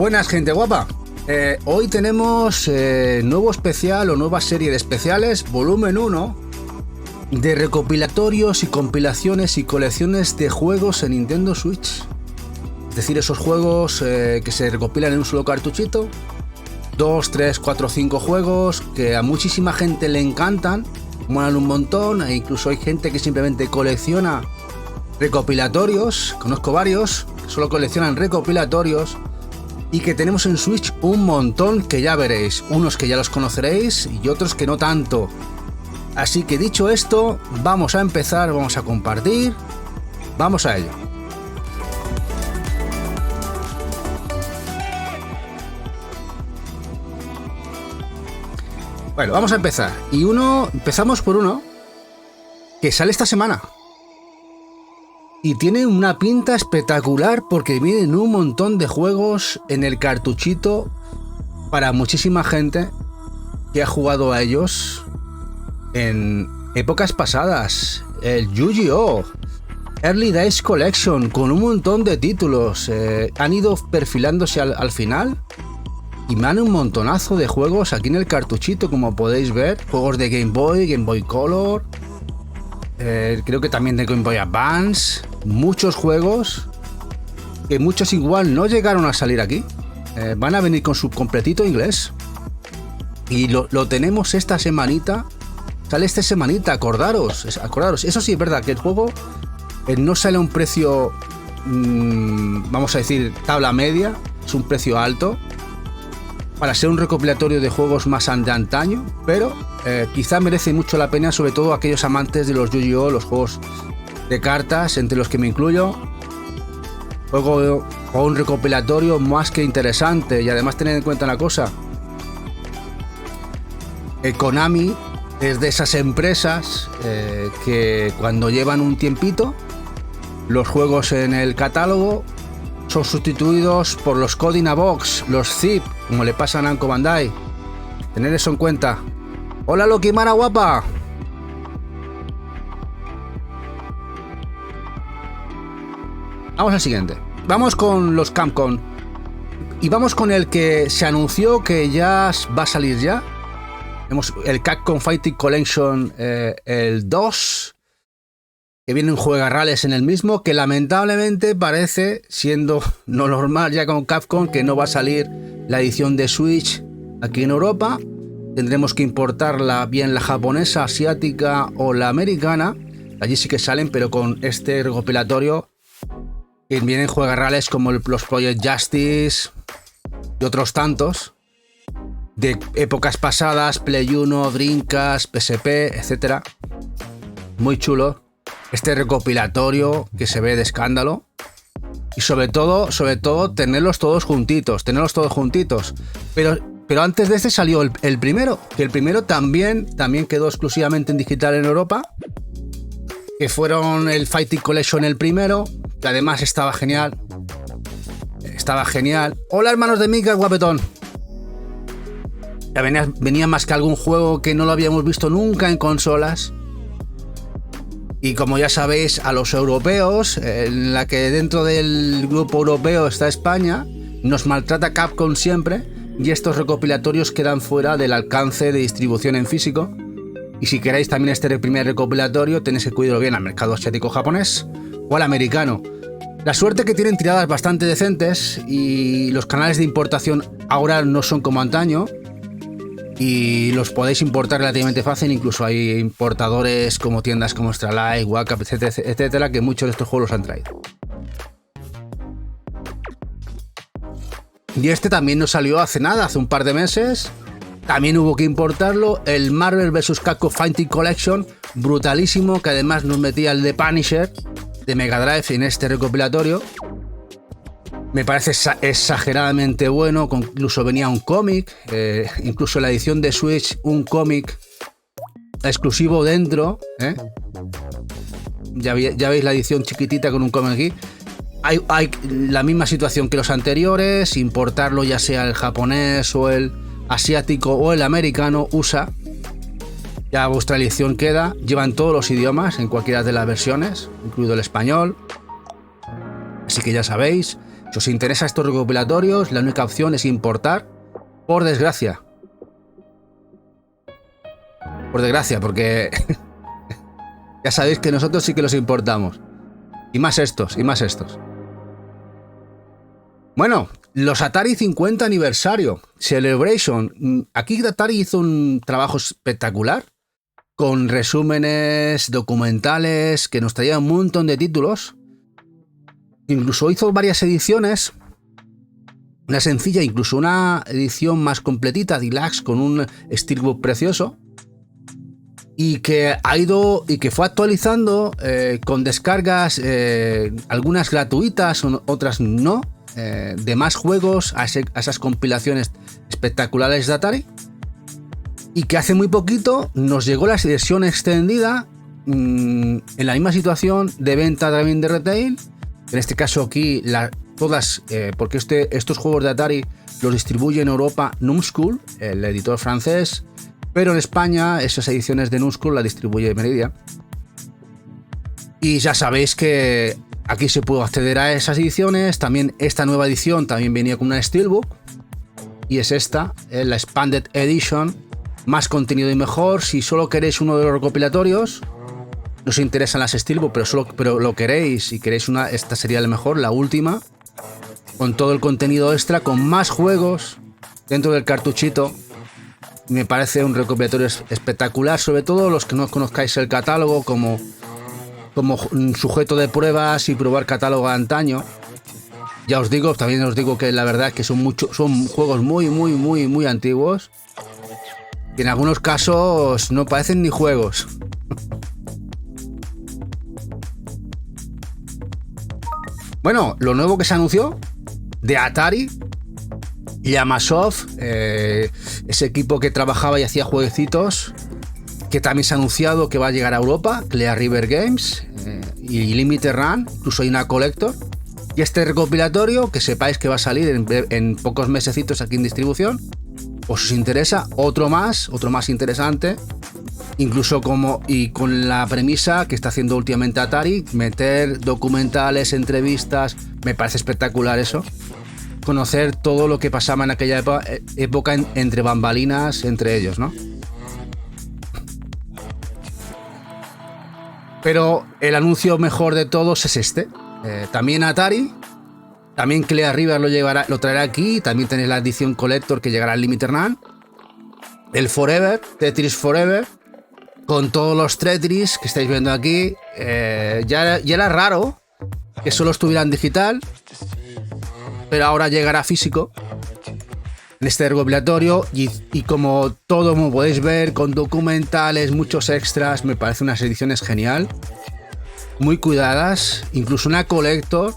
Buenas, gente guapa. Hoy tenemos nuevo especial o nueva serie de especiales, volumen 1, de recopilatorios y compilaciones y colecciones de juegos en Nintendo Switch. Es decir, esos juegos que se recopilan en un solo cartuchito. 2, 3, 4, 5 juegos que a muchísima gente le encantan, molan un montón, e incluso hay gente que simplemente colecciona recopilatorios. Conozco varios que solo coleccionan recopilatorios y que tenemos en Switch un montón que ya veréis, unos que ya los conoceréis y otros que no tanto. Así que dicho esto, vamos a empezar, vamos a compartir, vamos a ello. Bueno, vamos a empezar. Y empezamos por uno que sale esta semana. Y tiene una pinta espectacular porque vienen un montón de juegos en el cartuchito para muchísima gente que ha jugado a ellos en épocas pasadas. El Yu-Gi-Oh! Early Days Collection con un montón de títulos. Han ido perfilándose al final. Y me dan un montonazo de juegos aquí en el cartuchito, como podéis ver. Juegos de Game Boy Color. Creo que también de Game Boy Advance. Muchos juegos. Que muchos igual no llegaron a salir aquí. Van a venir con su completito inglés. Y lo tenemos esta semanita. Sale esta semanita, acordaros. Eso sí es verdad que el juego no sale a un precio, vamos a decir, tabla media. Es un precio alto para ser un recopilatorio de juegos más de antaño, pero quizá merece mucho la pena, sobre todo aquellos amantes de los Yu-Gi-Oh!, los juegos de cartas, entre los que me incluyo. Juego o un recopilatorio más que interesante, y además tened en cuenta una cosa: Konami es de esas empresas que cuando llevan un tiempito, los juegos en el catálogo son sustituidos por los Code in a Box, los zip, como le pasa a Namco Bandai. Tened eso en cuenta. Hola Lokimara guapa. Vamos al siguiente. Vamos con los Capcom. Y vamos con el que se anunció que ya va a salir ya. Tenemos el Capcom Fighting Collection, el 2. Que viene un juegarrales en el mismo, que lamentablemente parece, siendo no normal ya con Capcom, que no va a salir la edición de Switch aquí en Europa. Tendremos que importarla, bien la japonesa, asiática o la americana. Allí sí que salen, pero con este recopilatorio que vienen juegarrales como los Project Justice y otros tantos de épocas pasadas, Play 1, Dreamcast, PSP, etc. Muy chulo este recopilatorio que se ve de escándalo. Y sobre todo tenerlos todos juntitos. Pero antes de este salió el primero, que el primero también quedó exclusivamente en digital en Europa, que fueron el Fighting Collection el primero, que además estaba genial. Hola hermanos de Mika, guapetón. Ya venía más que algún juego que no lo habíamos visto nunca en consolas. Y como ya sabéis, a los europeos, en la que dentro del grupo europeo está España, nos maltrata Capcom siempre, y estos recopilatorios quedan fuera del alcance de distribución en físico. Y si queréis también este primer recopilatorio, tenéis que cuidarlo bien al mercado asiático japonés o al americano. La suerte que tienen tiradas bastante decentes, y los canales de importación ahora no son como antaño, y los podéis importar relativamente fácil. Incluso hay importadores como tiendas como Extra Life, Wacap, etcétera, que muchos de estos juegos los han traído. Y este también nos salió hace un par de meses. También hubo que importarlo. El Marvel vs. Capcom Fighting Collection, brutalísimo, que además nos metía el de Punisher de Mega Drive en este recopilatorio. Me parece exageradamente bueno. Incluso venía un cómic, incluso en la edición de Switch, un cómic exclusivo dentro. Ya veis la edición chiquitita con un cómic aquí. Hay la misma situación que los anteriores, importarlo ya sea el japonés o el asiático o el americano, USA. Ya vuestra elección queda. Llevan todos los idiomas en cualquiera de las versiones, incluido el español. Así que ya sabéis. Si os interesa estos recopilatorios, la única opción es importar, por desgracia. Por desgracia, porque ya sabéis que nosotros sí que los importamos. Y más estos, y más estos. Bueno, los Atari 50 aniversario, Celebration. Aquí Atari hizo un trabajo espectacular, con resúmenes, documentales, que nos traían un montón de títulos. Incluso hizo varias ediciones. Una sencilla, incluso una edición más completita, deluxe, con un steelbook precioso. Y que ha ido y que fue actualizando con descargas, algunas gratuitas, otras no, de más juegos a esas compilaciones espectaculares de Atari. Y que hace muy poquito nos llegó la versión extendida en la misma situación de venta también de retail. En este caso aquí, todas, porque estos juegos de Atari los distribuye en Europa Numskull, el editor francés. Pero en España esas ediciones de Numskull la distribuye Meridian. Y ya sabéis que aquí se puede acceder a esas ediciones. También esta nueva edición también venía con una Steelbook. Y es esta, la Expanded Edition. Más contenido y mejor. Si solo queréis uno de los recopilatorios, no os interesan las Steelbook, pero lo queréis y queréis una, esta sería la mejor, la última. Con todo el contenido extra, con más juegos dentro del cartuchito. Me parece un recopilatorio espectacular, sobre todo los que no conozcáis el catálogo como sujeto de pruebas y probar catálogo de antaño. Ya os digo, también os digo que la verdad es que son juegos muy antiguos. Y en algunos casos no parecen ni juegos. Bueno, lo nuevo que se anunció de Atari, Yamasoft, ese equipo que trabajaba y hacía jueguecitos, que también se ha anunciado que va a llegar a Europa, Clear River Games y Limited Run, incluso hay una Collector. Y este recopilatorio, que sepáis que va a salir en pocos mesecitos aquí en distribución, os interesa, otro más interesante, incluso con la premisa que está haciendo últimamente Atari, meter documentales, entrevistas, me parece espectacular eso. Conocer todo lo que pasaba en aquella época entre bambalinas entre ellos, ¿no? Pero el anuncio mejor de todos es este. También Atari, también Clear River lo traerá aquí. También tenéis la edición Collector que llegará al Limited Run. El Forever, Tetris Forever, con todos los Tetris que estáis viendo aquí. Ya era raro que solo estuviera en digital, pero ahora llegará físico en este recopilatorio y como podéis ver, con documentales, muchos extras, me parece unas ediciones genial, muy cuidadas, incluso una Collector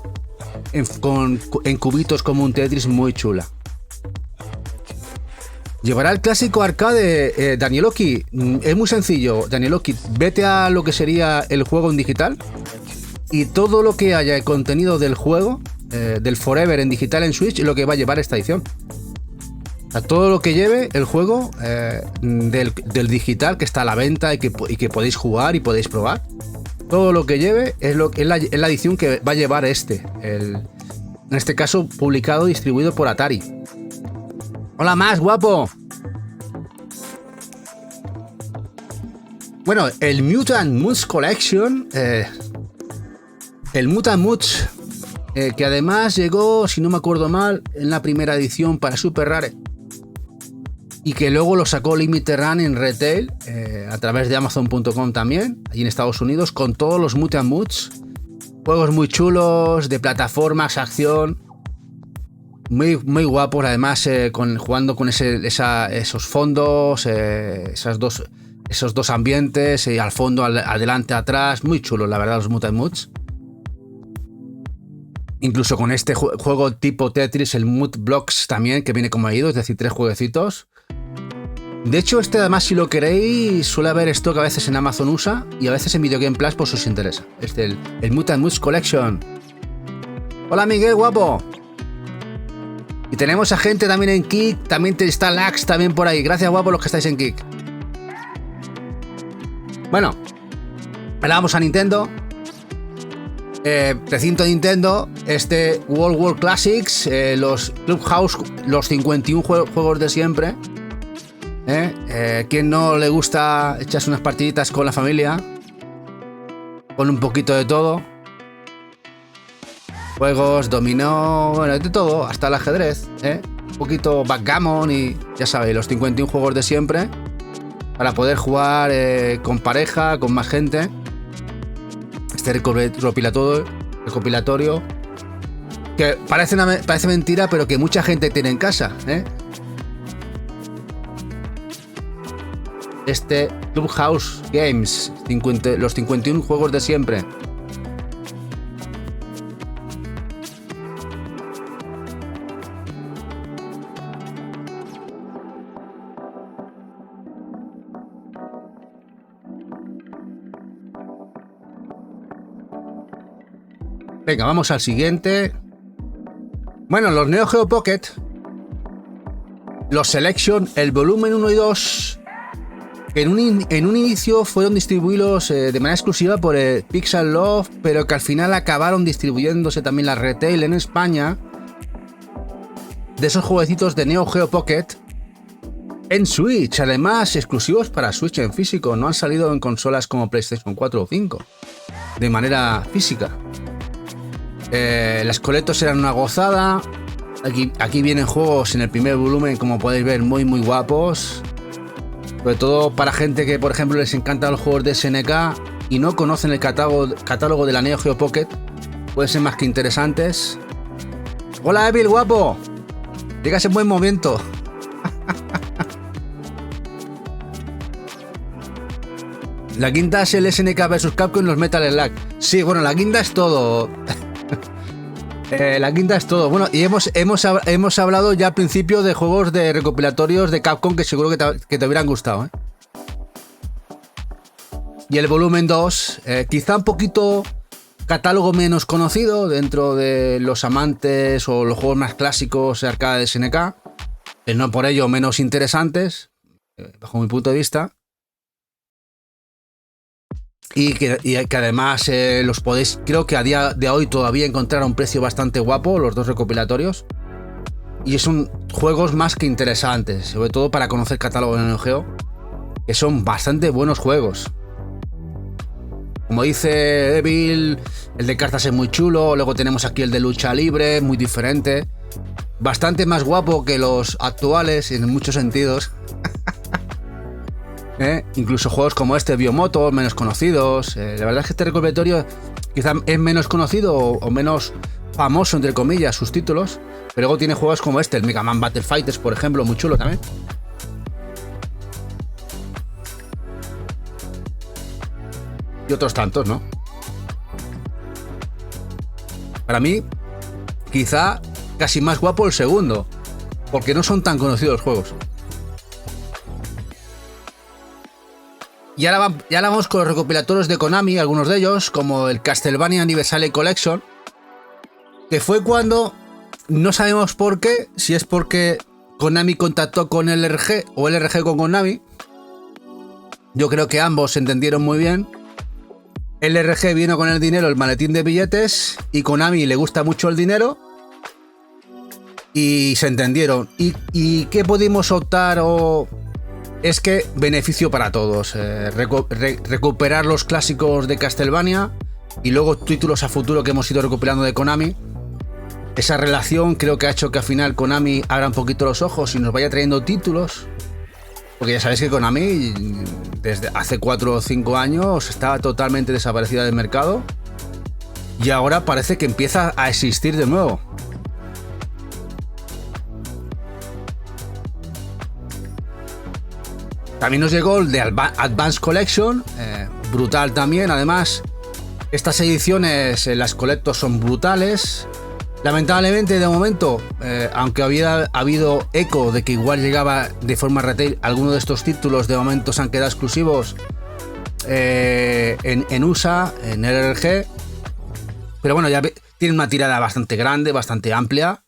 en cubitos como un Tetris muy chula. Llevará el clásico arcade, Danieloki. Es muy sencillo, Danieloki, vete a lo que sería el juego en digital y todo lo que haya de contenido del juego, del Forever en digital en Switch, es lo que va a llevar esta edición. O sea, todo lo que lleve el juego del digital que está a la venta y que podéis jugar y podéis probar, todo lo que lleve es la edición que va a llevar en este caso publicado y distribuido por Atari. Hola, más guapo. Bueno, el Mutant Moods Collection, el Mutant Moods, que además llegó, si no me acuerdo mal, en la primera edición para Super Rare y que luego lo sacó Limited Run en retail a través de Amazon.com también, allí en Estados Unidos, con todos los Mutant Moods, juegos muy chulos de plataformas, acción, muy guapos, además jugando con esos fondos, esos dos ambientes, al fondo, adelante, atrás, muy chulos la verdad los Mutant Moods. Incluso con este juego tipo Tetris, el Mood Blocks también, que viene como ido, es decir, 3 jueguecitos. De hecho, además, si lo queréis, suele haber stock a veces en Amazon USA y a veces en Video Game Plus, por si os interesa. El Mutant Moods Collection. Hola, Miguel, guapo. Y tenemos a gente también en Kick, también está Lax también por ahí. Gracias, guapo, los que estáis en Kick. Bueno, ahora vamos a Nintendo. Recinto Nintendo, este World War Classics, los Clubhouse, los 51 juegos de siempre. ¿Quién no le gusta echarse unas partiditas con la familia? Con un poquito de todo. Juegos, dominó, bueno, de todo, hasta el ajedrez, un poquito backgammon y ya sabéis, los 51 juegos de siempre. Para poder jugar con pareja, con más gente. Este recopilatorio que parece mentira, pero que mucha gente tiene en casa, Este Clubhouse Games, los 51 juegos de siempre. Venga, vamos al siguiente. Bueno, los Neo Geo Pocket, los Selection, el volumen 1 y 2, en un inicio fueron distribuidos de manera exclusiva por el Pixel Love, pero que al final acabaron distribuyéndose también la retail en España de esos jueguecitos de Neo Geo Pocket en Switch, además exclusivos para Switch en físico, no han salido en consolas como PlayStation 4 o 5 de manera física. Las colectos eran una gozada. Aquí vienen juegos en el primer volumen, como podéis ver, muy guapos. Sobre todo para gente que, por ejemplo, les encantan los juegos de SNK y no conocen el catálogo de la Neo Geo Pocket. Pueden ser más que interesantes. Hola, Evil, guapo. Llegas en buen momento. La guinda es el SNK vs Capcom y los Metal Slug. Sí, bueno, la guinda es todo. La guinda es todo. Bueno, y hemos hablado ya al principio de juegos de recopilatorios de Capcom que seguro que te hubieran gustado, Y el volumen 2, quizá un poquito catálogo menos conocido dentro de los amantes o los juegos más clásicos de arcade de SNK, no por ello menos interesantes, bajo mi punto de vista. Y que además los podéis, creo que a día de hoy todavía encontrar a un precio bastante guapo, los dos recopilatorios. Y son juegos más que interesantes, sobre todo para conocer catálogo de Neo Geo, que son bastante buenos juegos. Como dice Evil, el de cartas es muy chulo, luego tenemos aquí el de lucha libre, muy diferente. Bastante más guapo que los actuales en muchos sentidos. Incluso juegos como este, Biomoto, menos conocidos. La verdad es que este recopilatorio quizá es menos conocido o menos famoso, entre comillas, sus títulos. Pero luego tiene juegos como este, el Mega Man Battle Fighters, por ejemplo, muy chulo también. Y otros tantos, ¿no? Para mí, quizá casi más guapo el segundo, porque no son tan conocidos los juegos. Y ahora vamos con los recopilatorios de Konami, algunos de ellos, como el Castlevania Anniversary Collection, que fue cuando, no sabemos por qué, si es porque Konami contactó con LRG o LRG con Konami. Yo creo que ambos se entendieron muy bien. LRG vino con el dinero, el maletín de billetes, y Konami le gusta mucho el dinero, y se entendieron. ¿Y qué pudimos optar o...? Es que beneficio para todos, recuperar los clásicos de Castlevania y luego títulos a futuro que hemos ido recuperando de Konami. Esa relación creo que ha hecho que al final Konami abra un poquito los ojos y nos vaya trayendo títulos. Porque ya sabéis que Konami desde hace 4 o 5 años estaba totalmente desaparecida del mercado y ahora parece que empieza a existir de nuevo. También nos llegó el de Advance Collection, brutal también. Además, estas ediciones, las Collectos son brutales. Lamentablemente, de momento, aunque había habido eco de que igual llegaba de forma retail, algunos de estos títulos de momento se han quedado exclusivos en USA, en LRG. Pero bueno, ya tienen una tirada bastante grande, bastante amplia.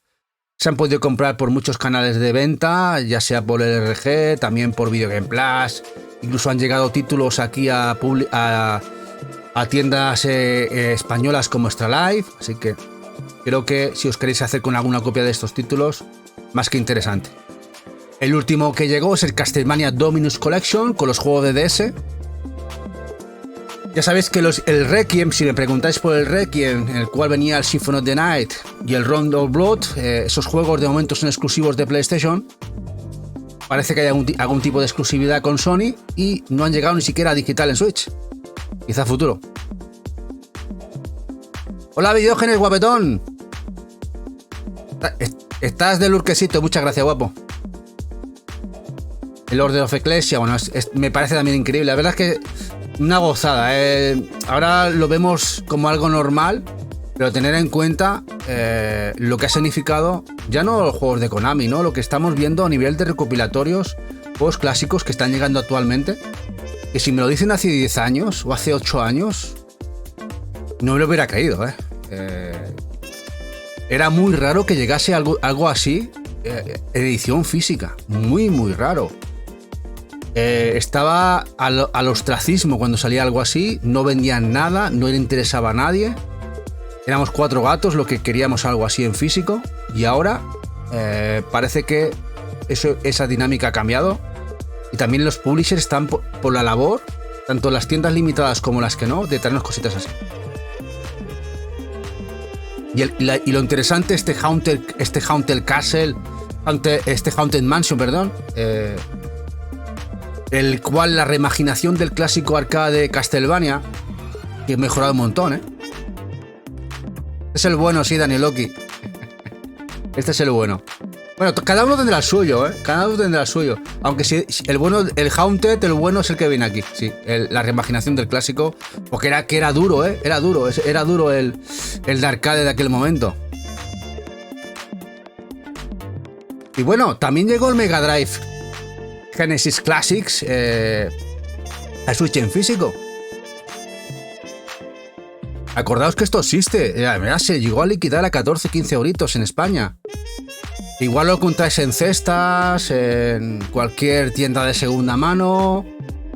Se han podido comprar por muchos canales de venta, ya sea por LRG, también por Video Game Plus. Incluso han llegado títulos aquí a a tiendas españolas como Extra Life, así que creo que si os queréis hacer con alguna copia de estos títulos, más que interesante. El último que llegó es el Castlevania Dominus Collection con los juegos de DS. Ya sabéis que el Requiem, si me preguntáis por el Requiem, en el cual venía el Symphony of the Night y el Round of Blood, esos juegos de momento son exclusivos de PlayStation. Parece que hay algún tipo de exclusividad con Sony y no han llegado ni siquiera a digital en Switch. Quizá futuro. Hola, Videógenes, guapetón. Estás del urquesito, muchas gracias, guapo. El Order of Ecclesia, bueno, me parece también increíble. La verdad es que una gozada. Ahora lo vemos como algo normal, pero tener en cuenta lo que ha significado, ya no los juegos de Konami, ¿no? Lo que estamos viendo a nivel de recopilatorios, juegos clásicos que están llegando actualmente, que si me lo dicen hace 10 años o hace 8 años, no me lo hubiera creído, Era muy raro que llegase algo así, edición física, muy, muy raro. Estaba al ostracismo cuando salía algo así, no vendían nada, no le interesaba a nadie. Éramos 4 gatos los que queríamos algo así en físico y ahora parece que esa dinámica ha cambiado y también los publishers están por la labor, tanto las tiendas limitadas como las que no, de traernos cositas así. Y lo interesante, este Haunted Castle, este Haunted Mansion, perdón, el cual la reimaginación del clásico arcade de Castlevania, que ha mejorado un montón, Es el bueno, sí, Daniel Loki. Este es el bueno. Bueno, cada uno tendrá el suyo, Cada uno tendrá el suyo. Aunque si el bueno, el Haunted, el bueno es el que viene aquí. Sí, la reimaginación del clásico. Porque era duro, Era duro el de arcade de aquel momento. Y bueno, también llegó el Mega Drive Genesis Classics a Switch en físico. Acordaos que esto existe. Mira, se llegó a liquidar a 14-15 euritos en España. Igual lo encontráis en cestas, en cualquier tienda de segunda mano,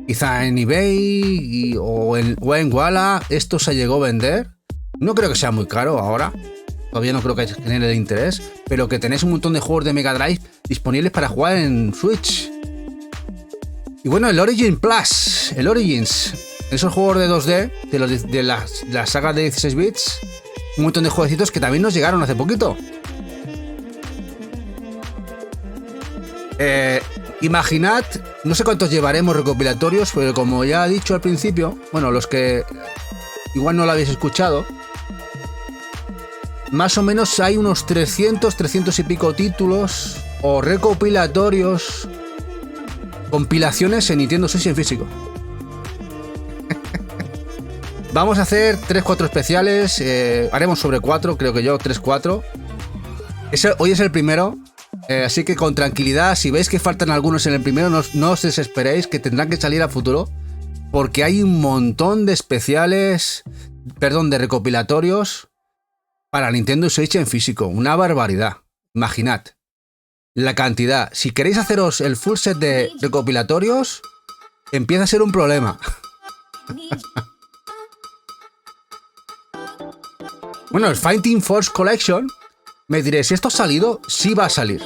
quizá en eBay o en Walla. Esto se llegó a vender. No creo que sea muy caro ahora. Todavía no creo que genere el interés. Pero que tenéis un montón de juegos de Mega Drive disponibles para jugar en Switch. Y bueno, el Origin Plus, el Origins, esos juegos de 2D de la saga de 16 bits, un montón de jueguecitos que también nos llegaron hace poquito. Imaginad, no sé cuántos llevaremos recopilatorios, pero como ya he dicho al principio, bueno, los que igual no lo habéis escuchado, más o menos hay unos 300 y pico títulos o recopilatorios, compilaciones en Nintendo Switch en físico. Vamos a hacer 3-4 especiales, haremos sobre 4, creo que yo, 3-4. Hoy es el primero, así que con tranquilidad, si veis que faltan algunos en el primero, no os desesperéis, que tendrán que salir a futuro, porque hay un montón de especiales, de recopilatorios para Nintendo Switch en físico, una barbaridad, imaginad la cantidad. Si queréis haceros el full set de recopilatorios, empieza a ser un problema. Bueno, el Fighting Force Collection, me diréis, si esto ha salido, sí va a salir.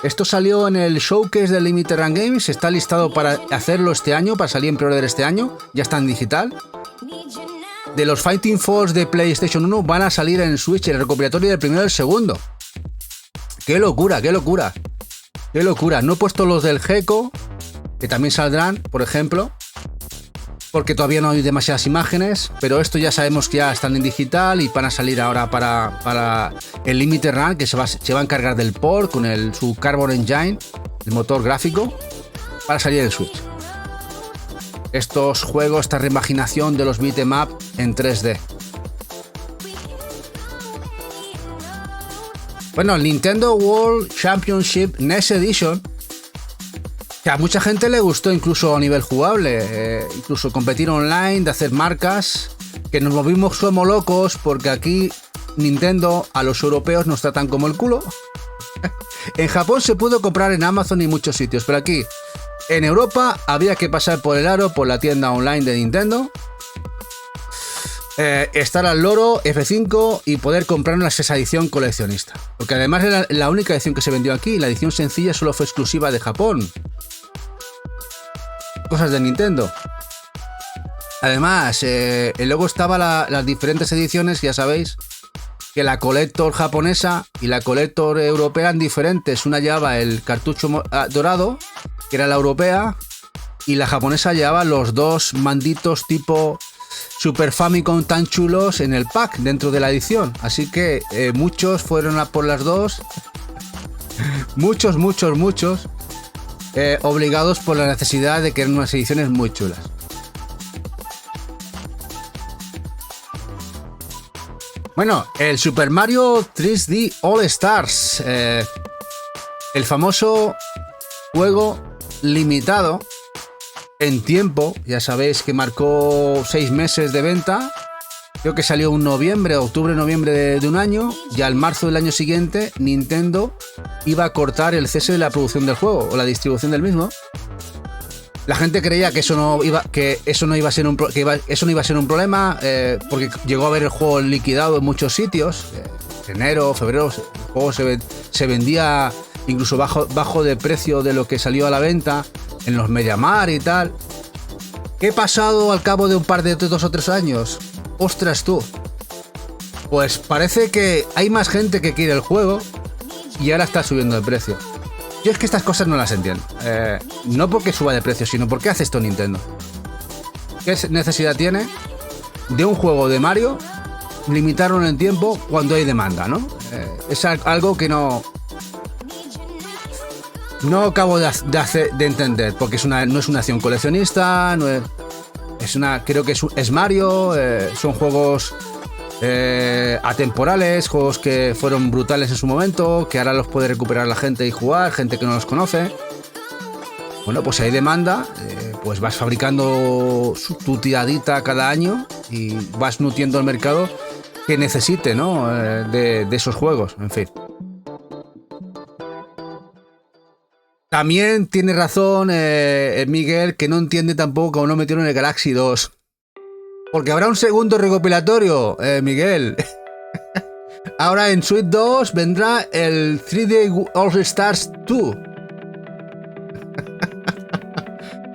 Esto salió en el showcase de Limited Run Games, está listado para hacerlo este año, para salir en pre-order este año, ya está en digital. De los Fighting Force de PlayStation 1 van a salir en Switch el recopilatorio del primero y del segundo. ¡Qué locura, qué locura! ¡Qué locura! No he puesto los del Gecko, que también saldrán, por ejemplo, porque todavía no hay demasiadas imágenes, pero esto ya sabemos que ya están en digital y van a salir ahora para el Limited Run, que se va a encargar del port con su Carbon Engine, el motor gráfico, para salir en Switch. Estos juegos, esta reimaginación de los beat'em up en 3D. Bueno, el Nintendo World Championship NES Edition, que a mucha gente le gustó incluso a nivel jugable, incluso competir online, de hacer marcas, que nos movimos como locos porque aquí Nintendo a los europeos nos tratan como el culo. En Japón se pudo comprar en Amazon y muchos sitios, pero aquí en Europa había que pasar por el aro, por la tienda online de Nintendo, estar al loro, F5 y poder comprar una esa edición coleccionista. Porque además era la única edición que se vendió aquí. La edición sencilla solo fue exclusiva de Japón. Cosas de Nintendo. Además, luego estaban las diferentes ediciones, ya sabéis, que la Collector japonesa y la Collector europea eran diferentes. Una llevaba el cartucho dorado, que era la europea, y la japonesa llevaba los dos manditos tipo Super Famicom tan chulos en el pack dentro de la edición. Así que muchos fueron a por las dos. muchos obligados por la necesidad de que eran unas ediciones muy chulas. Bueno, el Super Mario 3D All Stars, el famoso juego limitado en tiempo, ya sabéis que marcó 6 meses de venta. Creo que salió en octubre-noviembre de un año, y al marzo del año siguiente Nintendo iba a cortar el cese de la producción del juego o la distribución del mismo. La gente creía que eso no iba a ser un problema, porque llegó a haber el juego liquidado en muchos sitios. Enero, febrero, el juego se vendía incluso bajo de precio de lo que salió a la venta en los MediaMarkt y tal. ¿Qué ha pasado al cabo de un par de 2 o 3 años? ¡Ostras tú! Pues parece que hay más gente que quiere el juego y ahora está subiendo de precio. Yo es que estas cosas no las entiendo. No porque suba de precio, sino porque hace esto Nintendo. ¿Qué necesidad tiene de un juego de Mario limitarlo en el tiempo cuando hay demanda, ¿no? Es algo que no acabo de entender, porque no es una acción coleccionista, creo que es Mario, son juegos atemporales, juegos que fueron brutales en su momento, que ahora los puede recuperar la gente y jugar, gente que no los conoce. Bueno, pues si hay demanda, pues vas fabricando tu tiradita cada año y vas nutriendo el mercado que necesite, ¿no? De esos juegos, en fin. También tiene razón Miguel, que no entiende tampoco cómo no metieron el Galaxy 2. Porque habrá un segundo recopilatorio, Miguel. Ahora en Switch 2 vendrá el 3D All Stars 2.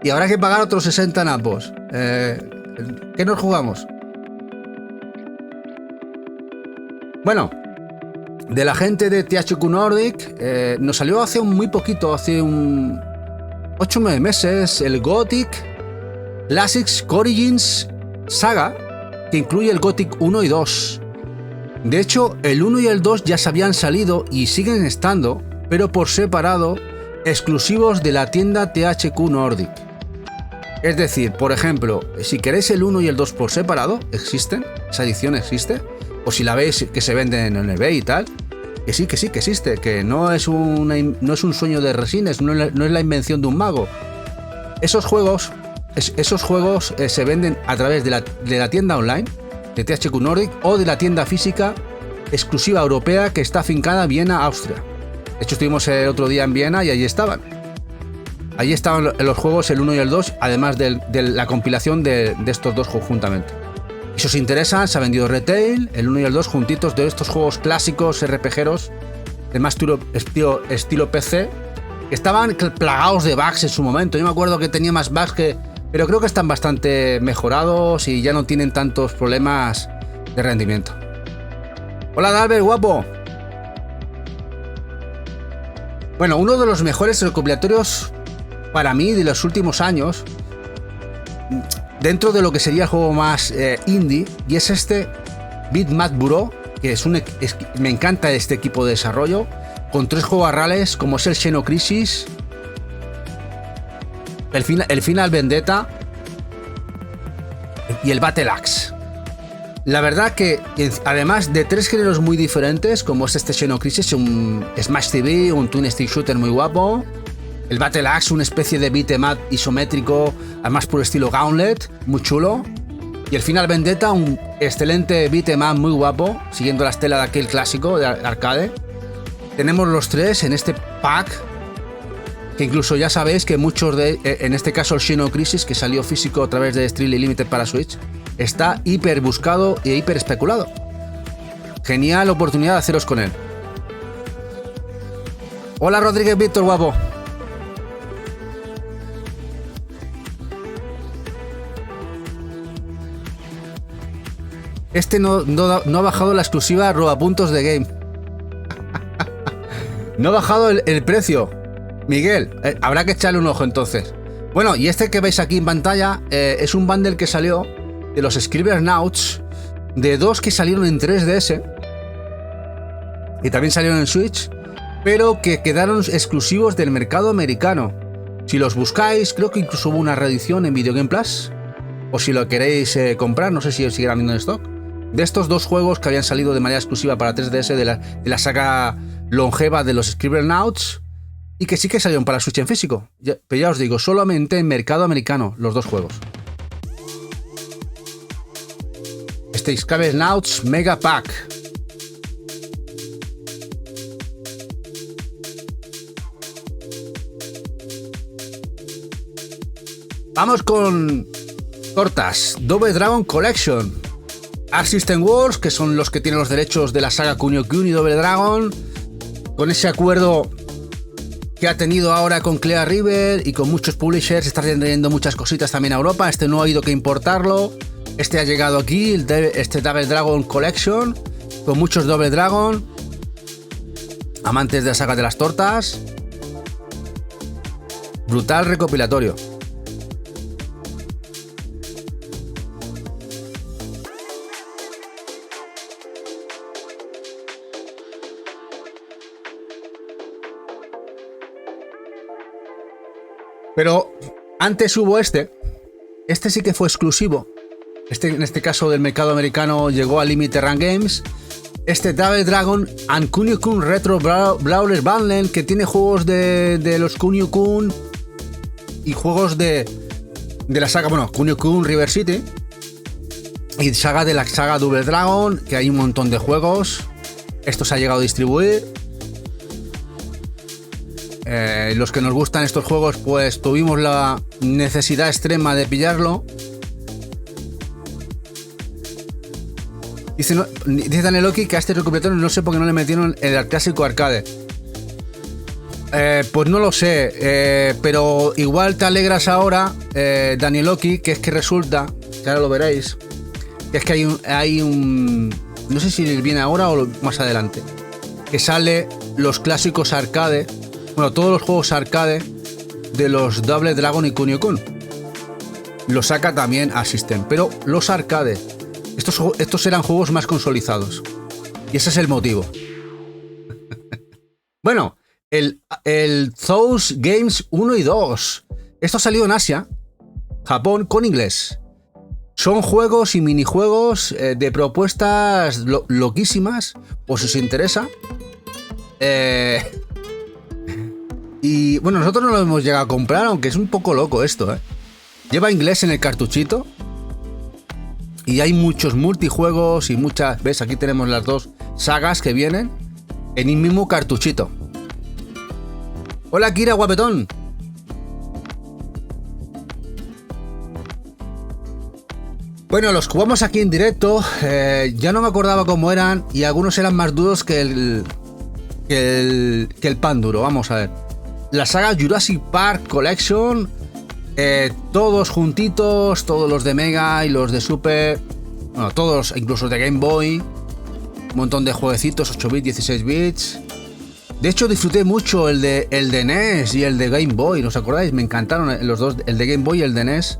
Y habrá que pagar otros 60 napos. ¿Qué nos jugamos? Bueno, de la gente de THQ Nordic, nos salió hace muy poquito, hace 8 o 9 meses, el Gothic Classics Origins Saga, que incluye el Gothic 1 y 2. De hecho, el 1 y el 2 ya se habían salido y siguen estando, pero por separado, exclusivos de la tienda THQ Nordic. Es decir, por ejemplo, si queréis el 1 y el 2 por separado, existen, esa edición existe, o si la veis que se venden en el eBay y tal, que sí existe, que no es un sueño de Resines, no es la invención de un mago. Esos juegos se venden a través de la tienda online de THQ Nordic o de la tienda física exclusiva europea que está afincada en Viena, Austria. De hecho, estuvimos el otro día en Viena y allí estaban. Allí estaban los juegos, el 1 y el 2, además de la compilación de estos dos conjuntamente. Y si os interesa, se ha vendido retail, el 1 y el 2 juntitos, de estos juegos clásicos RPGeros de más estilo PC, que estaban plagados de bugs en su momento. Yo me acuerdo que tenía más bugs pero creo que están bastante mejorados y ya no tienen tantos problemas de rendimiento. Hola Dalbert, guapo. Bueno, uno de los mejores recopilatorios para mí de los últimos años, dentro de lo que sería el juego más indie, y es este Bitmap Bureau, que me encanta este equipo de desarrollo, con 3 juegos reales como es el Xenocrisis, el Final Vendetta y el Battle Axe. La verdad que además de 3 géneros muy diferentes, como es este Xenocrisis, un Smash TV, un Twin Stick Shooter muy guapo, el Battle Axe, una especie de beat'em up isométrico, además por estilo Gauntlet, muy chulo, y el Final Vendetta, un excelente beat'em up muy guapo, siguiendo la estela de aquel clásico de arcade. Tenemos los 3 en este pack, que incluso ya sabéis que muchos en este caso el Xenocrisis, que salió físico a través de Strictly Limited para Switch, está hiper buscado e hiper especulado. Genial oportunidad de haceros con él. Hola Rodríguez Víctor, guapo. Este no ha bajado la exclusiva robapuntos de Game. No ha bajado el precio. Miguel, habrá que echarle un ojo entonces. Bueno, y este que veis aquí en pantalla es un bundle que salió de los Scribblenauts, de dos que salieron en 3DS y también salieron en Switch, pero que quedaron exclusivos del mercado americano. Si los buscáis, creo que incluso hubo una reedición en Video Game Plus, o si lo queréis comprar, no sé si seguirán viendo en stock, de estos dos juegos que habían salido de manera exclusiva para 3DS de la saga longeva de los Scribblenauts, y que sí que salieron para Switch en físico. Pero ya os digo, solamente en mercado americano, los dos juegos. Este Scribblenauts Mega Pack. Vamos con tortas. Double Dragon Collection. Arc System Works, que son los que tienen los derechos de la saga Kunio-Kun y Double Dragon, con ese acuerdo que ha tenido ahora con Clea River y con muchos publishers, está trayendo muchas cositas también a Europa. Este no ha habido que importarlo. Este ha llegado aquí, este Double Dragon Collection, con muchos Double Dragon, amantes de la saga de las tortas. Brutal recopilatorio. Pero antes hubo este sí que fue exclusivo. En este caso del mercado americano llegó a Limited Run Games. Este Double Dragon and Kunio-Kun Retro Brawler Bundle, que tiene juegos de los Kunio-Kun y juegos de la saga, bueno, Kunio-Kun River City y saga de la saga Double Dragon, que hay un montón de juegos. Esto se ha llegado a distribuir. Los que nos gustan estos juegos, pues tuvimos la necesidad extrema de pillarlo. Dice Danieloki que a este recopilatorio no sé por qué no le metieron el clásico arcade. Pues no lo sé, pero igual te alegras ahora, Danieloki, que es que resulta, que ahora lo veréis, que es que hay un no sé si viene ahora o más adelante, que sale los clásicos arcade. Bueno, todos los juegos arcade de los Double Dragon y Kunio-Kun. Los saca también a System. Pero los arcade, estos eran juegos más consolidados. Y ese es el motivo. Bueno, el Those Games 1 y 2. Esto ha salido en Asia, Japón, con inglés. Son juegos y minijuegos de propuestas loquísimas, por si os interesa. Y bueno, nosotros no lo hemos llegado a comprar, aunque es un poco loco esto, Lleva inglés en el cartuchito. Y hay muchos multijuegos y muchas... ¿Ves? Aquí tenemos las dos sagas que vienen en el mismo cartuchito. Hola Kira, guapetón. Bueno, los jugamos aquí en directo. Ya no me acordaba cómo eran. Y algunos eran más duros que el pan duro. Vamos a ver. La saga Jurassic Park Collection, todos juntitos, todos los de Mega y los de Super, bueno, todos, incluso de Game Boy, un montón de jueguecitos, 8 bits, 16 bits. De hecho, disfruté mucho el de NES y el de Game Boy, ¿no os acordáis? Me encantaron los dos, el de Game Boy y el de NES.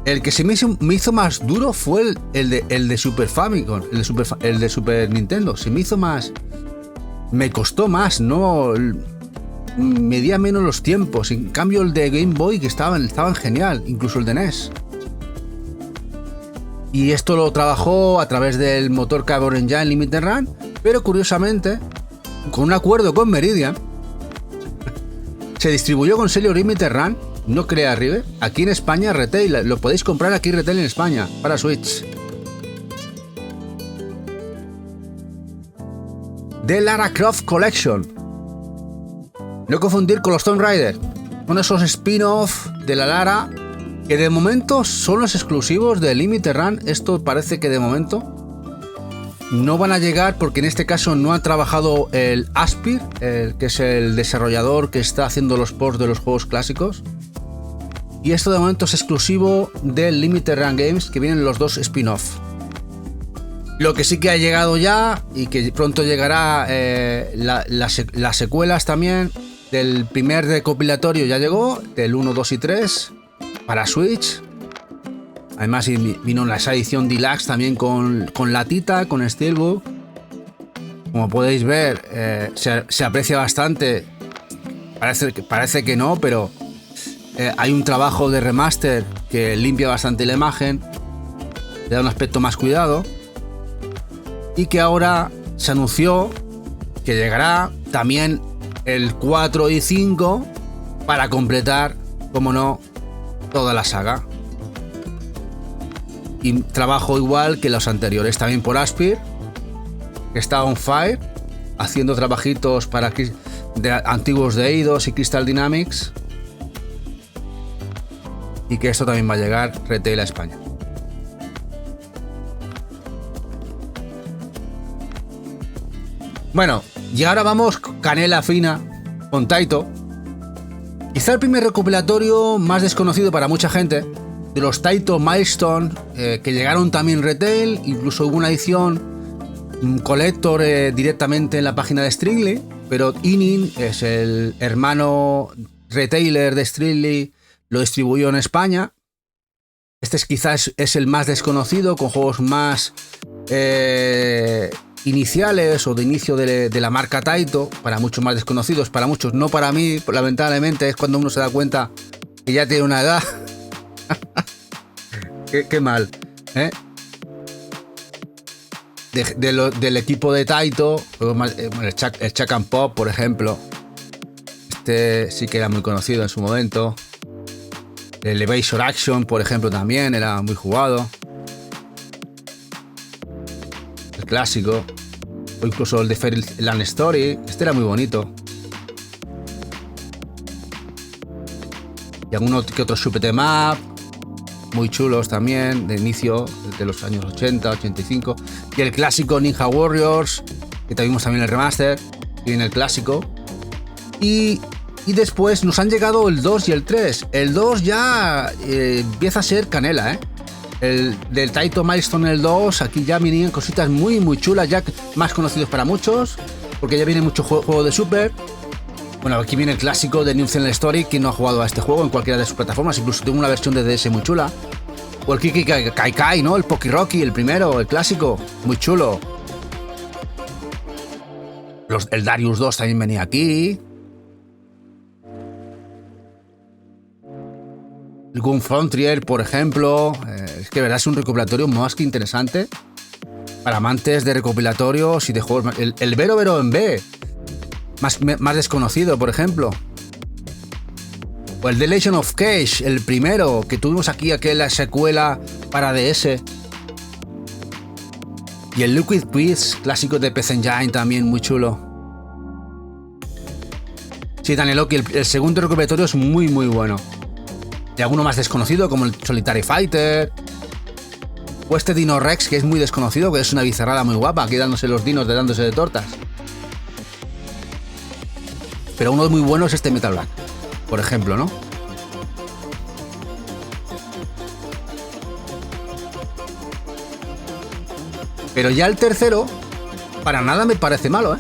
El que se me hizo más duro fue el de Super Famicom, el de Super Nintendo. Se me hizo más... Me costó más, ¿no? Medía menos los tiempos. En cambio el de Game Boy, que estaban genial, incluso el de NES. Y esto lo trabajó a través del motor Carbon Engine Limited Run, pero curiosamente, con un acuerdo con Meridian, se distribuyó con sello Limited Run, no Clea River, aquí en España, retail. Lo podéis comprar aquí retail en España, para Switch. The Lara Croft Collection. No confundir con los Tomb Raider, con esos spin-off de la Lara Que de momento son los exclusivos de Limited Run. Esto parece que de momento no van a llegar porque en este caso no ha trabajado el Aspyr, que es el desarrollador que está haciendo los ports de los juegos clásicos. Y esto de momento es exclusivo del Limited Run Games, que vienen los 2 spin-off. Lo que sí que ha llegado ya y que pronto llegará, las secuelas también del primer recopilatorio ya llegó, del 1, 2 y 3 para Switch. Además vino esa edición Deluxe también con latita, con Steelbook. Como podéis ver, se aprecia bastante. Parece que no, pero hay un trabajo de remaster que limpia bastante la imagen, le da un aspecto más cuidado. Y que ahora se anunció que llegará también el 4 y 5 para completar, como no, toda la saga. Y trabajo igual que los anteriores, también por Aspyr, que está on fire, haciendo trabajitos para antiguos de Eidos y Crystal Dynamics. Y que esto también va a llegar retail a España. Bueno, y ahora vamos canela fina con Taito. Quizá el primer recopilatorio más desconocido para mucha gente de los Taito Milestone, que llegaron también retail. Incluso hubo una edición collector directamente en la página de Strictly, pero Inin es el hermano retailer de Strictly, lo distribuyó en España. Este quizás es el más desconocido, con juegos más iniciales o de inicio de la marca Taito, para muchos más desconocidos, para muchos, no para mí, lamentablemente. Es cuando uno se da cuenta que ya tiene una edad. qué mal, ¿eh? Del equipo de Taito, el Chuck and Pop, por ejemplo. Este sí que era muy conocido en su momento. El Evasor Action, por ejemplo, también era muy jugado. El clásico. O incluso el de Fairyland Story. Este era muy bonito. Y alguno que otro shoot 'em up, muy chulos también, de inicio, de los años 80, 85. Y el clásico Ninja Warriors, que tuvimos también el remaster, y viene el clásico. Y después nos han llegado el 2 y el 3. El 2 ya empieza a ser canela, ¿eh? El del Taito Milestone, el 2, aquí ya vienen cositas muy muy chulas, ya más conocidos para muchos, porque ya viene mucho juego de Super. Bueno, aquí viene el clásico de New Zealand Story. Quien no ha jugado a este juego en cualquiera de sus plataformas, incluso tengo una versión de DS muy chula. O el Kiki Kai Kai, ¿no? El Poki Rocky, el primero, el clásico, muy chulo. El Darius 2 también venía aquí. El Gun Frontier, por ejemplo. Es que de verdad es un recopilatorio más que interesante para amantes de recopilatorios y de juegos. El Vero Vero en B, más desconocido, por ejemplo. O el The Legend of Cage, el primero, que tuvimos aquí, aquella secuela para DS. Y el Liquid Quiz, clásico de PC Engine, también muy chulo. Sí, Danieloki, el segundo recopilatorio es muy muy bueno. Y alguno más desconocido, como el Solitary Fighter. O este Dino Rex, que es muy desconocido, que es una bizarrada muy guapa, aquí dándose los dinos, dándose de tortas. Pero uno muy bueno es este Metal Black, por ejemplo, ¿no? Pero ya el tercero, para nada me parece malo, ¿eh?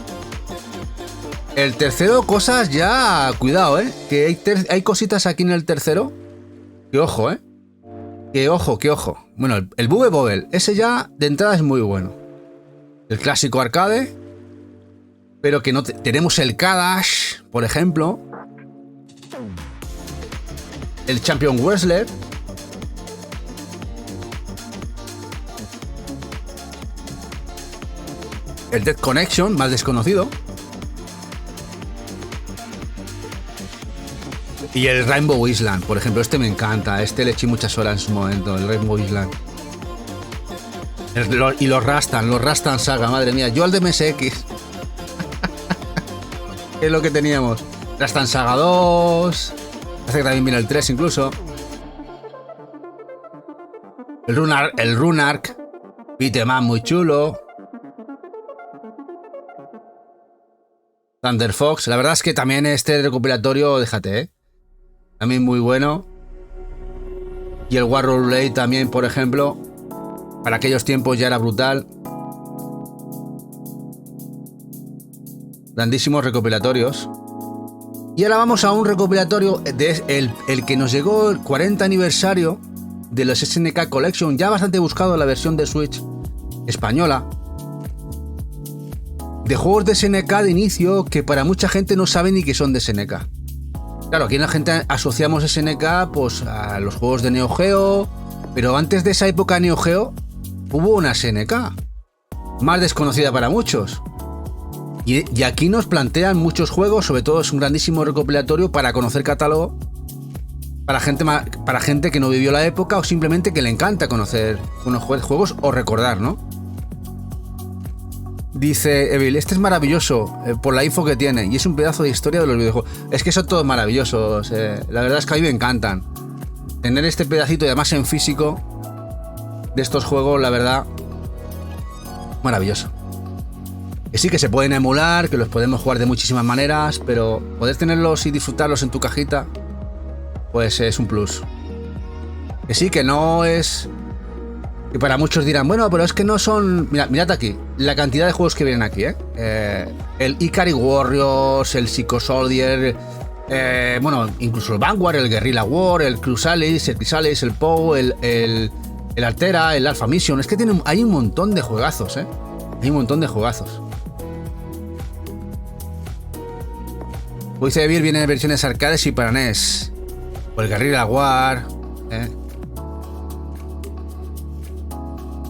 El tercero, cosas ya... Cuidado, ¿eh? Que hay cositas aquí en el tercero. Que ojo, ¿eh? Que ojo, que ojo. Bueno, el Bubble Bobble, ese ya de entrada es muy bueno. El clásico arcade. Pero que no tenemos el Kadash, por ejemplo. El Champion Wrestler. El Dead Connection, más desconocido. Y el Rainbow Island, por ejemplo, este me encanta. Este le eché muchas horas en su momento, el Rainbow Island. Y los Rastan Saga, madre mía. Yo el de MSX. ¿Qué es lo que teníamos? Rastan Saga 2. Hace que también viene el 3 incluso. El Runark, Beat'em muy chulo. Thunder Fox, la verdad es que también este recopilatorio, déjate, también muy bueno. Y el Warrior Blade también, por ejemplo, para aquellos tiempos ya era brutal. Grandísimos recopilatorios. Y ahora vamos a un recopilatorio de el que nos llegó el 40 aniversario de los SNK Collection, ya bastante buscado, la versión de Switch española, de juegos de SNK de inicio que para mucha gente no sabe ni que son de SNK. Claro, aquí la gente asociamos SNK pues a los juegos de Neo Geo, pero antes de esa época Neo Geo hubo una SNK más desconocida para muchos. Y aquí nos plantean muchos juegos, sobre todo es un grandísimo recopilatorio para conocer catálogo, para gente que no vivió la época o simplemente que le encanta conocer unos juegos o recordar, ¿no? Dice Evil, este es maravilloso por la info que tiene y es un pedazo de historia de los videojuegos. Es que son todos maravillosos, la verdad es que a mí me encantan. Tener este pedacito y además en físico de estos juegos, la verdad, maravilloso. Que sí que se pueden emular, que los podemos jugar de muchísimas maneras, pero poder tenerlos y disfrutarlos en tu cajita, pues es un plus. Que sí, que no es... Y para muchos dirán, bueno, pero es que no son... Mirad aquí, la cantidad de juegos que vienen aquí, el Ikari Warriors, el Psycho Soldier, bueno, incluso el Vanguard, el Guerrilla War, el Crusalis, el PoW, el Altera, el Alpha Mission. Es que hay un montón de juegazos, Hay un montón de juegazos. Voice de Beer viene en versiones arcades y para NES. O el Guerrilla War,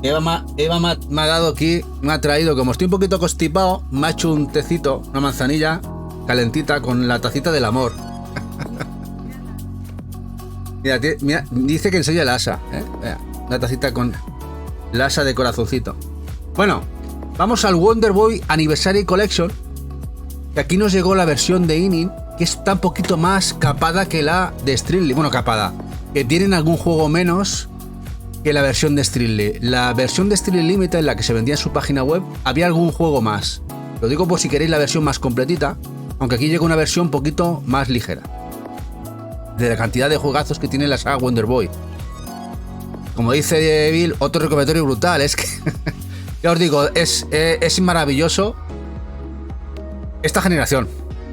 Eva me ha dado aquí, me ha traído, como estoy un poquito constipado, me ha hecho un tecito, una manzanilla calentita con la tacita del amor. Mira, dice que enseña el asa, una tacita con la asa de corazoncito. Bueno, vamos al Wonder Boy Anniversary Collection, que aquí nos llegó la versión de Inin, que está un poquito más capada que la de Streetly. Bueno, capada, que tienen algún juego menos que la versión de Streetly. La versión de Streetly Limited, en la que se vendía en su página web, había algún juego más. Lo digo por si queréis la versión más completita, aunque aquí llega una versión un poquito más ligera, de la cantidad de juegazos que tiene la saga Wonder Boy. Como dice Bill, otro recopilatorio brutal. Es que, ya os digo, es maravilloso esta generación.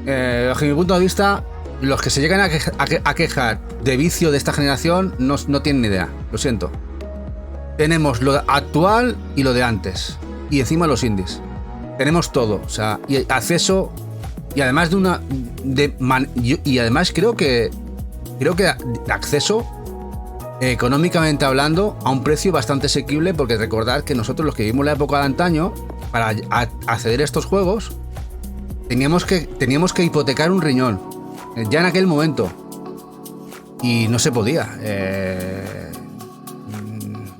Desde mi punto de vista, los que se llegan a quejar de vicio de esta generación no tienen ni idea, lo siento. Tenemos lo actual y lo de antes, y encima los indies. Tenemos todo, o sea, y acceso, y además y además creo que acceso económicamente hablando a un precio bastante asequible, porque recordad que nosotros, los que vivimos la época de antaño, para acceder a estos juegos teníamos que hipotecar un riñón ya en aquel momento, y no se podía.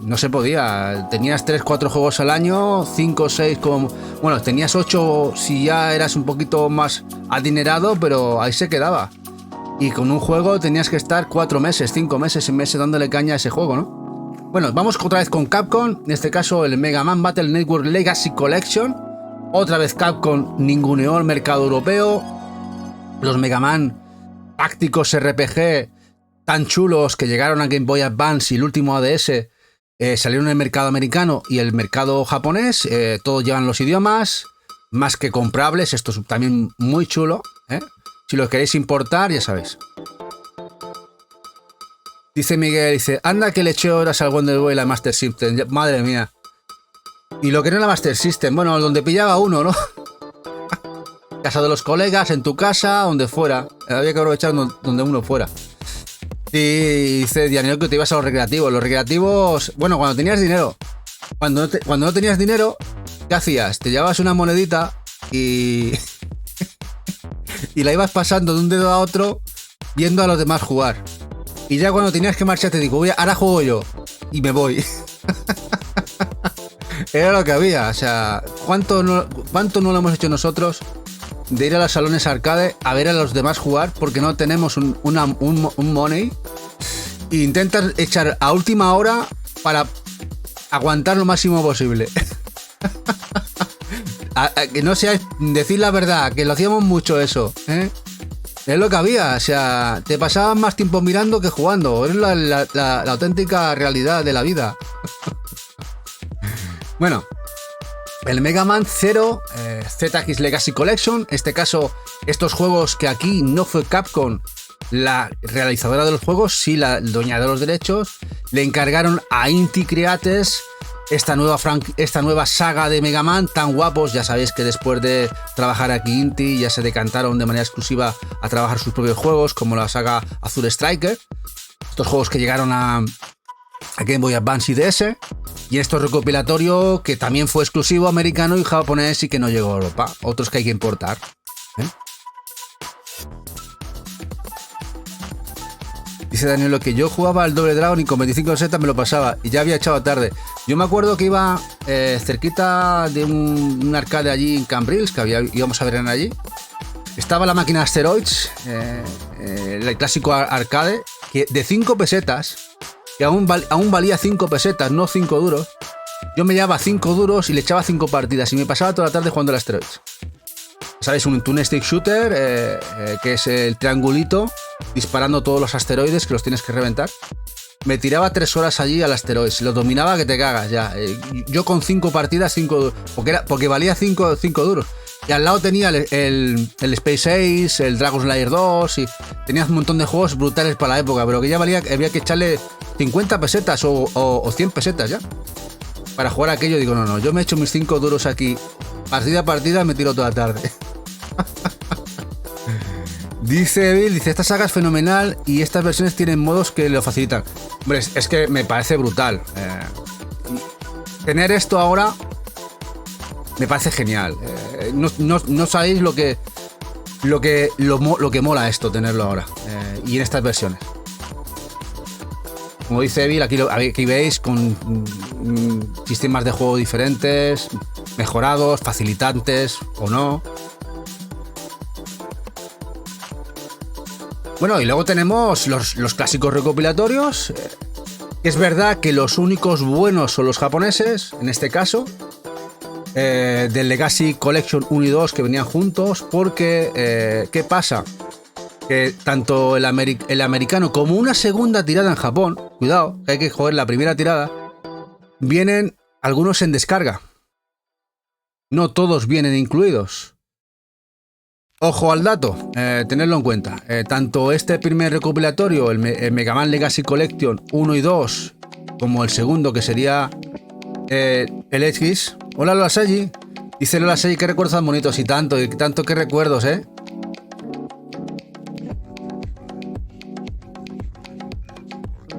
No se podía. Tenías 3-4 juegos al año, 5 o 6 como... Bueno, tenías 8 si ya eras un poquito más adinerado, pero ahí se quedaba. Y con un juego tenías que estar 4 meses, 5 meses, 6 meses dándole caña a ese juego, ¿no? Bueno, vamos otra vez con Capcom. En este caso el Mega Man Battle Network Legacy Collection. Otra vez Capcom ninguneó el mercado europeo. Los Mega Man tácticos RPG tan chulos que llegaron a Game Boy Advance y el último ADS salieron en el mercado americano y el mercado japonés. Todos llevan los idiomas, más que comprables. Esto es también muy chulo, Si lo queréis importar, ya sabéis. Dice Miguel, anda que le eché horas al Wonder Boy y la Master System. Madre mía. Y lo que no era la Master System, bueno, donde pillaba uno, ¿no? Casa de los colegas, en tu casa, donde fuera. Había que aprovechar donde uno fuera. Y dice Daniel que te ibas a los recreativos. Los recreativos, bueno, cuando tenías dinero. Cuando no tenías dinero, ¿qué hacías? Te llevabas una monedita y... y la ibas pasando de un dedo a otro viendo a los demás jugar. Y ya cuando tenías que marchar te digo, ahora juego yo. Y me voy. Era lo que había. O sea, ¿cuánto no lo hemos hecho nosotros de ir a los salones arcade a ver a los demás jugar porque no tenemos un money? E intentas echar a última hora para aguantar lo máximo posible. Que no sea decir la verdad, que lo hacíamos mucho eso, ¿eh? Es lo que había, o sea, te pasabas más tiempo mirando que jugando. Es la auténtica realidad de la vida. Bueno, el Mega Man 0 ZX Legacy Collection, en este caso, estos juegos que aquí no fue Capcom la realizadora de los juegos, sí la dueña de los derechos, le encargaron a Inti Creates esta nueva saga de Mega Man tan guapos. Ya sabéis que después de trabajar aquí Inti ya se decantaron de manera exclusiva a trabajar sus propios juegos, como la saga Azure Striker, estos juegos que llegaron a Game Boy Advance y DS, y esto recopilatorio que también fue exclusivo americano y japonés y que no llegó a Europa, otros que hay que importar, ¿eh? Dice Daniel que yo jugaba al Double Dragon y con 25 setas me lo pasaba y ya había echado tarde. Yo me acuerdo que iba cerquita de un arcade allí en Cambrils, que íbamos a ver allí. Estaba la máquina Asteroids, el clásico arcade, que de 5 pesetas, que aún valía 5 pesetas, no 5 duros. Yo me llevaba 5 duros y le echaba 5 partidas y me pasaba toda la tarde jugando al Asteroids. ¿Sabes? Un twin stick shooter, que es el triangulito, disparando todos los asteroides que los tienes que reventar. Me tiraba 3 horas allí al Asteroids, lo dominaba que te cagas ya. Yo con 5 partidas, 5 porque valía 5 duros. Y al lado tenía el Space Ace, el Dragon Slayer 2, y tenías un montón de juegos brutales para la época, pero que ya había que echarle 50 pesetas o 100 pesetas ya para jugar aquello. Digo, no, yo me echo mis 5 duros aquí, partida a partida, me tiro toda la tarde. Dice Bill, esta saga es fenomenal y estas versiones tienen modos que lo facilitan. Hombre, es que me parece brutal. Tener esto ahora me parece genial. No sabéis lo que mola esto, tenerlo ahora. Y en estas versiones. Como dice Bill, aquí veis con sistemas de juego diferentes, mejorados, facilitantes o no. Bueno, y luego tenemos los clásicos recopilatorios. Es verdad que los únicos buenos son los japoneses, en este caso, del Legacy Collection 1 y 2 que venían juntos, porque, ¿qué pasa? Que tanto el americano como una segunda tirada en Japón, cuidado, que hay que joder la primera tirada, vienen algunos en descarga. No todos vienen incluidos. Ojo al dato, tenedlo en cuenta. Tanto este primer recopilatorio, el Mega Man Legacy Collection 1 y 2, como el segundo, que sería el X. Hola Lola Sayi. Dice Lola Sayi, qué recuerdos tan bonitos y tanto qué recuerdos, ¿eh?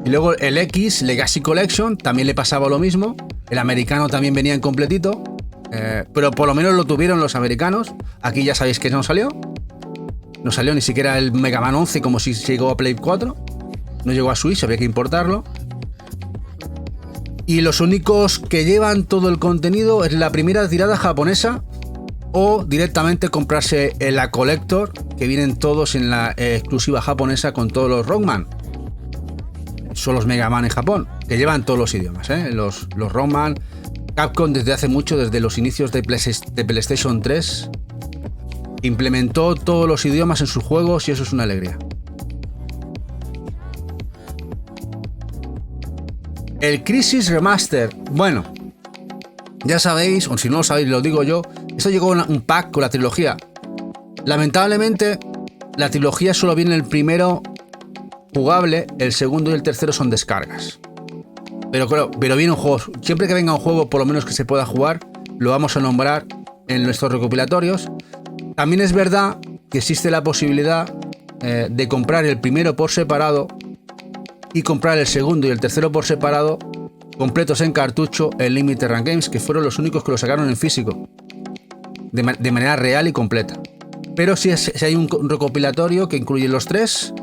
Y luego el X Legacy Collection también le pasaba lo mismo. El americano también venía en completito. Pero por lo menos lo tuvieron los americanos. Aquí ya sabéis que no salió. No salió ni siquiera el Mega Man 11, como si llegó a Play 4. No llegó a Switch, había que importarlo. Y los únicos que llevan todo el contenido es la primera tirada japonesa, o directamente comprarse en la Collector, que vienen todos en la exclusiva japonesa con todos los Rockman. Son los Mega Man en Japón, que llevan todos los idiomas, los Rockman. Capcom desde hace mucho, desde los inicios de PlayStation 3, implementó todos los idiomas en sus juegos y eso es una alegría. El Crisis Remaster, bueno, ya sabéis, o si no lo sabéis lo digo yo, esto llegó en un pack con la trilogía. Lamentablemente, la trilogía solo viene el primero jugable, el segundo y el tercero son descargas. Pero viene un juego. Siempre que venga un juego, por lo menos que se pueda jugar, lo vamos a nombrar en nuestros recopilatorios. También es verdad que existe la posibilidad de comprar el primero por separado y comprar el segundo y el tercero por separado, completos en cartucho en Limited Run Games, que fueron los únicos que lo sacaron en físico, de manera real y completa. Pero si hay un recopilatorio que incluye los tres,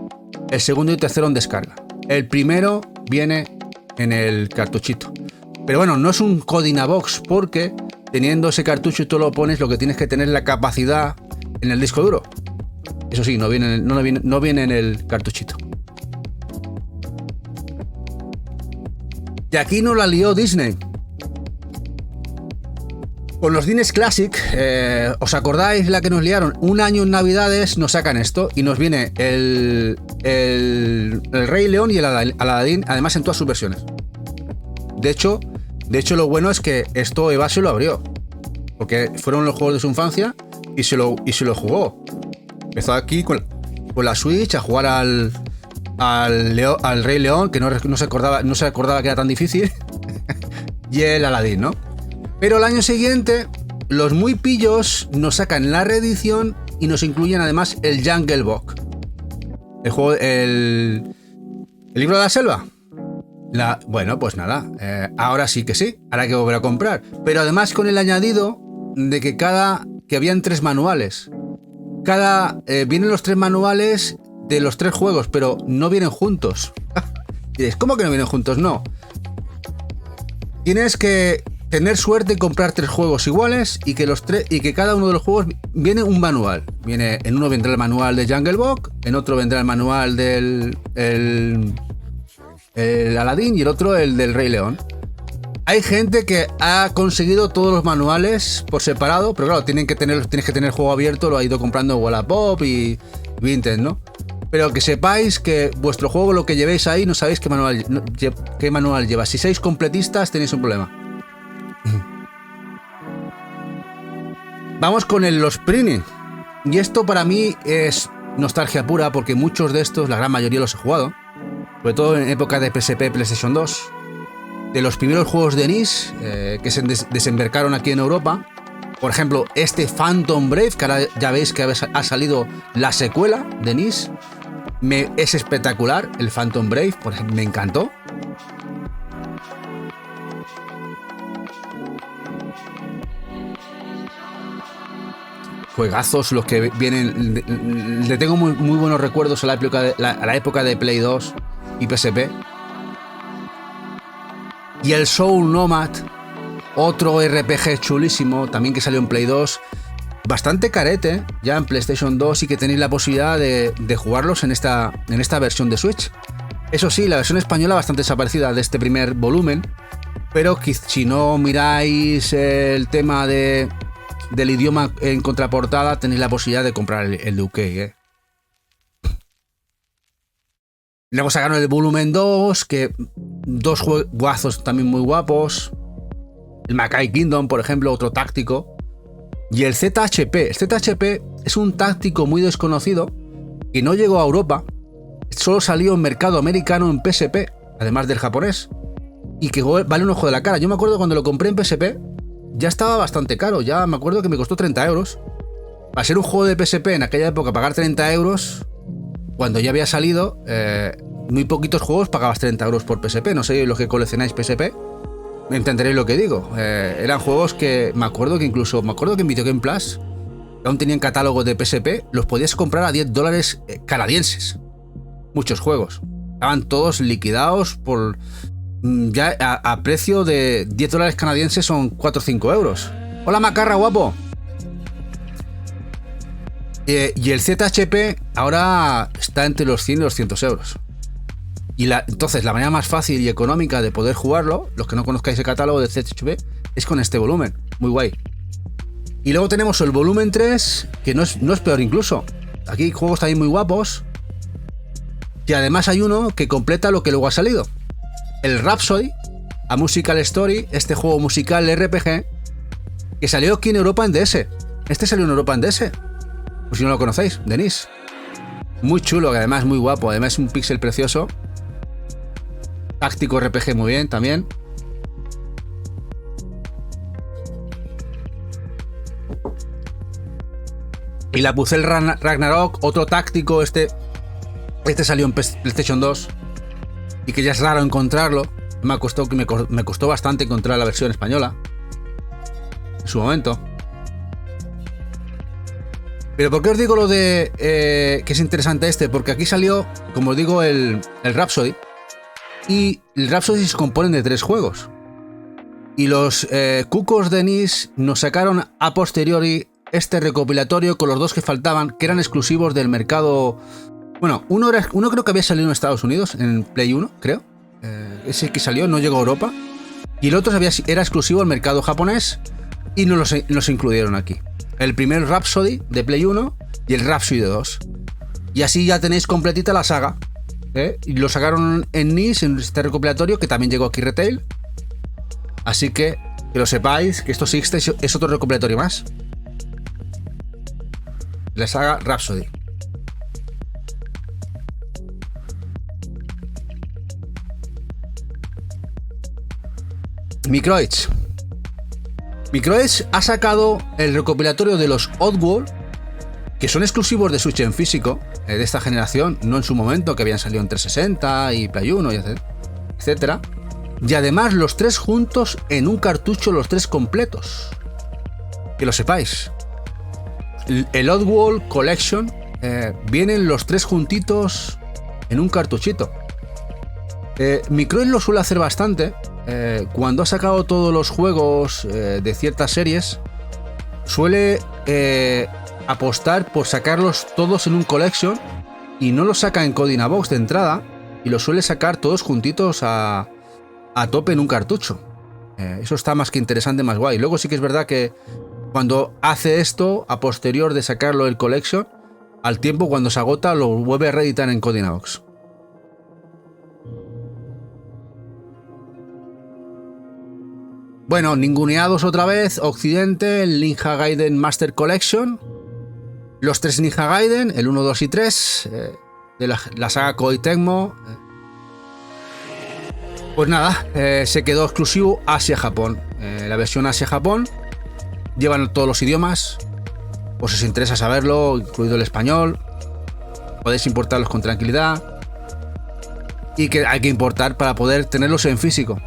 el segundo y el tercero en descarga. El primero viene en el cartuchito. Pero bueno, no es un Codinabox, porque teniendo ese cartucho y tú lo pones, lo que tienes que tener es la capacidad en el disco duro. Eso sí, no viene en el cartuchito. Y aquí no la lió Disney. Con los Disney Classic, ¿os acordáis la que nos liaron? Un año en Navidades nos sacan esto y nos viene el Rey León y el Aladdin, además en todas sus versiones. De hecho, lo bueno es que esto Eva se lo abrió, porque fueron los juegos de su infancia y se lo jugó. Empezó aquí con la Switch a jugar al Rey León, que no se acordaba que era tan difícil, y el Aladdin, ¿no? Pero el año siguiente, los muy pillos nos sacan la reedición y nos incluyen además el Jungle Book. El juego, el libro de la selva. Bueno, pues nada, ahora sí que sí, ahora hay que volver a comprar. Pero además con el añadido de que habían 3 manuales. Vienen los 3 manuales de los 3 juegos, pero no vienen juntos. Diréis, ¿cómo que no vienen juntos? No. Tienes que tener suerte y comprar 3 juegos iguales y que cada uno de los juegos viene un manual. En uno vendrá el manual de Jungle Book, en otro vendrá el manual del el Aladdin y el otro el del Rey León. Hay gente que ha conseguido todos los manuales por separado, pero claro, tienes que tener el juego abierto, lo ha ido comprando Wallapop y Vinted, ¿no? Pero que sepáis que vuestro juego, lo que llevéis ahí, no sabéis qué manual lleva. Si sois completistas, tenéis un problema. Vamos con los Prini. Y esto para mí es nostalgia pura, porque muchos de estos, la gran mayoría los he jugado, sobre todo en época de PSP, PlayStation 2, de los primeros juegos de NIS que se desembarcaron aquí en Europa. Por ejemplo, este Phantom Brave, que ahora ya veis que ha salido la secuela de NIS. Es espectacular, el Phantom Brave, por ejemplo, me encantó. Juegazos los que vienen. Le tengo muy buenos recuerdos a la época de Play 2 y PSP. Y el Soul Nomad, otro RPG chulísimo, también que salió en Play 2, bastante carete, ya en PlayStation 2, y que tenéis la posibilidad de jugarlos en esta versión de Switch. Eso sí, la versión española bastante desaparecida de este primer volumen, pero si no miráis el tema del idioma en contraportada, tenéis la posibilidad de comprar el de UK, Luego sacaron el volumen 2, que 2 juegazos también muy guapos. El Makai Kingdom, por ejemplo, otro táctico. Y el ZHP. El ZHP es un táctico muy desconocido que no llegó a Europa. Solo salió en mercado americano en PSP, además del japonés. Y que vale un ojo de la cara. Yo me acuerdo cuando lo compré en PSP, ya estaba bastante caro. Ya me acuerdo que me costó 30 euros. Para ser un juego de PSP en aquella época, pagar 30 euros... Cuando ya había salido, muy poquitos juegos pagabas 30 euros por PSP. No sé los que coleccionáis PSP, me entenderéis lo que digo. Eran juegos que me acuerdo que en Video Game Plus, que aún tenían catálogos de PSP, los podías comprar a $10 canadienses. Muchos juegos. Estaban todos liquidados por... Ya a precio de $10 canadienses son 4 o 5 euros. Hola Macarra, guapo. Y el ZHP ahora está entre los 100 y los 200 euros. Entonces, la manera más fácil y económica de poder jugarlo, los que no conozcáis el catálogo del ZHP, es con este volumen. Muy guay. Y luego tenemos el volumen 3, que no es peor incluso. Aquí hay juegos también muy guapos. Y además hay uno que completa lo que luego ha salido. El Rhapsody, A Musical Story, este juego musical RPG, que salió aquí en Europa en DS. Este salió en Europa en DS. Pues si no lo conocéis, Denis. Muy chulo, que además muy guapo. Además es un pixel precioso. Táctico RPG muy bien también. Y la Puzzle Ragnarok, otro táctico. Este salió en PlayStation 2. Y que ya es raro encontrarlo. Me costó bastante encontrar la versión española en su momento. Pero ¿por qué os digo lo de que es interesante este? Porque aquí salió, como os digo, el Rhapsody. Y el Rhapsody se compone de 3 juegos. Y los cucos de NIS nos sacaron a posteriori este recopilatorio con los 2 que faltaban, que eran exclusivos del mercado. Bueno, uno creo que había salido en Estados Unidos, en Play 1, creo. Ese que salió no llegó a Europa. Y el otro era exclusivo al mercado japonés y no los incluyeron aquí. El primer Rhapsody de Play 1 y el Rhapsody 2. Y así ya tenéis completita la saga. Y lo sacaron en NIS, en este recopilatorio, que también llegó aquí retail. Así que lo sepáis, que esto existe, es otro recopilatorio más. La saga Rhapsody. Microids. Microids ha sacado el recopilatorio de los Oddworld, que son exclusivos de Switch en físico, de esta generación, no en su momento, que habían salido en 360 y Play 1, etc. Y además los tres juntos en un cartucho, los tres completos. Que lo sepáis. El Oddworld Collection vienen los tres juntitos en un cartuchito. Microids lo suele hacer bastante. Cuando ha sacado todos los juegos de ciertas series, suele apostar por sacarlos todos en un collection y no los saca en Codinabox de entrada y los suele sacar todos juntitos a tope en un cartucho. Eso está más que interesante, más guay. Luego sí que es verdad que cuando hace esto, a posterior de sacarlo el collection, al tiempo cuando se agota lo vuelve a reeditar en Codinabox. Bueno, ninguneados otra vez, Occidente, el Ninja Gaiden Master Collection, los tres Ninja Gaiden, el 1, 2 y 3, de la saga Koei Tecmo. Pues nada, se quedó exclusivo Asia-Japón. La versión Asia-Japón, llevan todos los idiomas, pues si os interesa saberlo, incluido el español, podéis importarlos con tranquilidad, y que hay que importar para poder tenerlos en físico.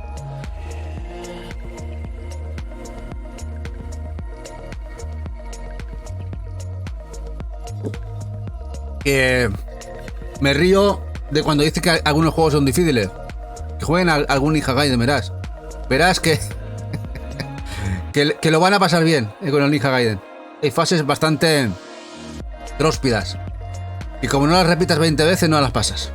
Me río de cuando dice que algunos juegos son difíciles. Que jueguen algún Ninja Gaiden, verás que que lo van a pasar bien con el Ninja Gaiden. Hay fases bastante tróspidas y como no las repitas 20 veces no las pasas.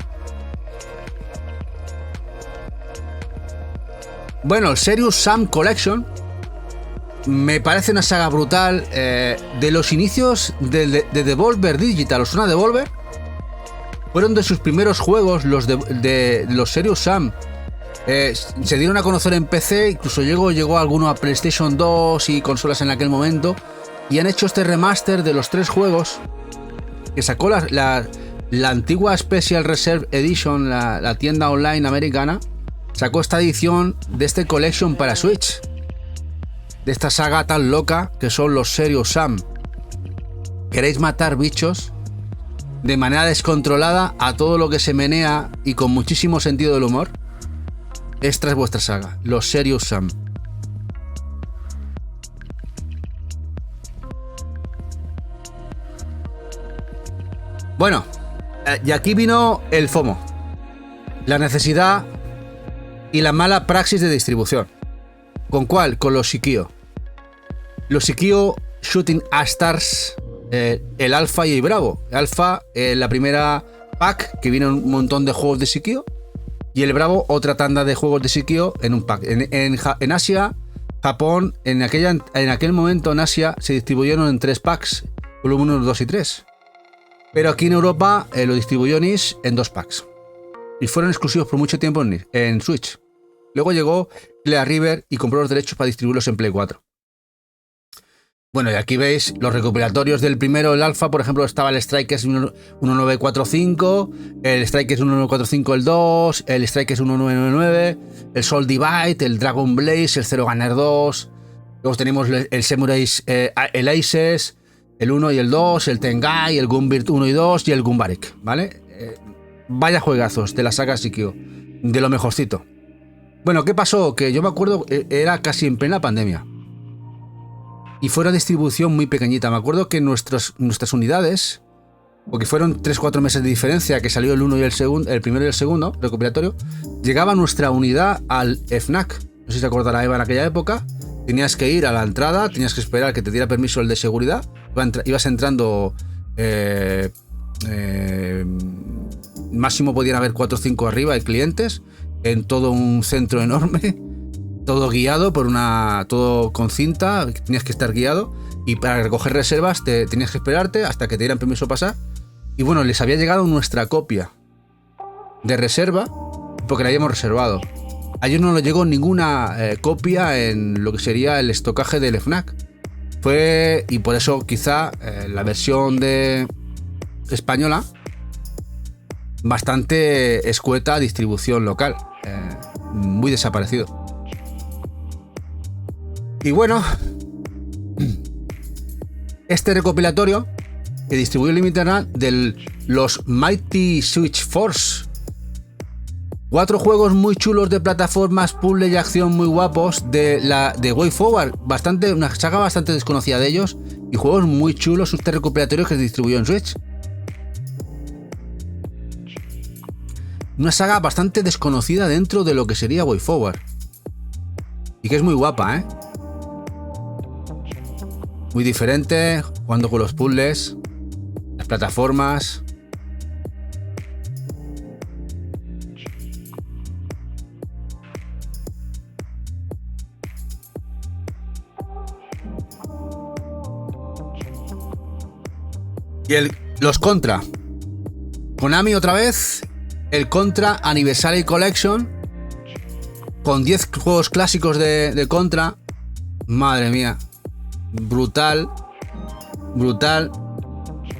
Bueno, el Serious Sam Collection me parece una saga brutal, de los inicios de Devolver Digital. ¿Os suena Devolver? Fueron de sus primeros juegos, los de los Serious Sam. Se dieron a conocer en PC, incluso llegó alguno a PlayStation 2 y consolas en aquel momento. Y han hecho este remaster de los tres juegos que sacó la antigua Special Reserve Edition, la tienda online americana. Sacó esta edición de este Collection para Switch, de esta saga tan loca que son los Serious Sam. ¿Queréis matar bichos de manera descontrolada a todo lo que se menea y con muchísimo sentido del humor? Esta es vuestra saga, los Serious Sam. Bueno, y aquí vino el FOMO, la necesidad y la mala praxis de distribución. ¿Con cuál? Con los Shikio. Los Shikio Shooting Stars, el Alpha y el Bravo. El Alpha, la primera pack, que viene un montón de juegos de Shikio, y el Bravo, otra tanda de juegos de Shikio en un pack. En Asia, Japón, en aquel momento en Asia se distribuyeron en 3 packs, volumen 1, 2 y 3. Pero aquí en Europa lo distribuyó NIS en 2 packs. Y fueron exclusivos por mucho tiempo en Switch. Luego llegó Clear River y compró los derechos para distribuirlos en Play 4. Bueno, y aquí veis los recopilatorios del primero, el Alpha, por ejemplo, estaba el Strikers 1945, el Strikers 1945 el 2, el Strikers 1999, el Soul Divide, el Dragon Blaze, el Zero Gunner 2, luego tenemos el Samurai, el Aces, el 1 y el 2, el Tengai, el Gunbird 1 y 2 y el Gunbarik, ¿vale? Vaya juegazos de la saga Shikio, de lo mejorcito. Bueno, ¿qué pasó? Que yo me acuerdo, era casi en plena pandemia. Y fue una distribución muy pequeñita. Me acuerdo que nuestras unidades, porque fueron 3-4 meses de diferencia, que salió el 1 y el segundo, el primero y el segundo recopilatorio, llegaba nuestra unidad al FNAC. No sé si se acordará Eva en aquella época. Tenías que ir a la entrada, tenías que esperar que te diera permiso el de seguridad. Ibas entrando. Máximo podían haber 4 o 5 arriba de clientes. en todo un centro enorme, todo guiado por todo con cinta, tenías que estar guiado, y para recoger reservas tenías que esperarte hasta que te dieran permiso pasar. Y bueno, les había llegado nuestra copia de reserva porque la habíamos reservado. A ellos no les llegó ninguna copia en lo que sería el estocaje del FNAC. Y por eso quizá la versión española bastante escueta distribución local, muy desaparecido. Y bueno, este recopilatorio que distribuyó Limited Run de los Mighty Switch Force, 4 juegos muy chulos de plataformas, puzzle y acción muy guapos de WayForward, una saga bastante desconocida de ellos, y juegos muy chulos, este recopilatorio que se distribuyó en Switch. Una saga bastante desconocida dentro de lo que sería WayForward, y que es muy guapa, muy diferente, jugando con los puzzles, las plataformas. Y los Contra. Konami otra vez. El Contra Anniversary Collection. Con 10 juegos clásicos de Contra. Madre mía. Brutal. Brutal.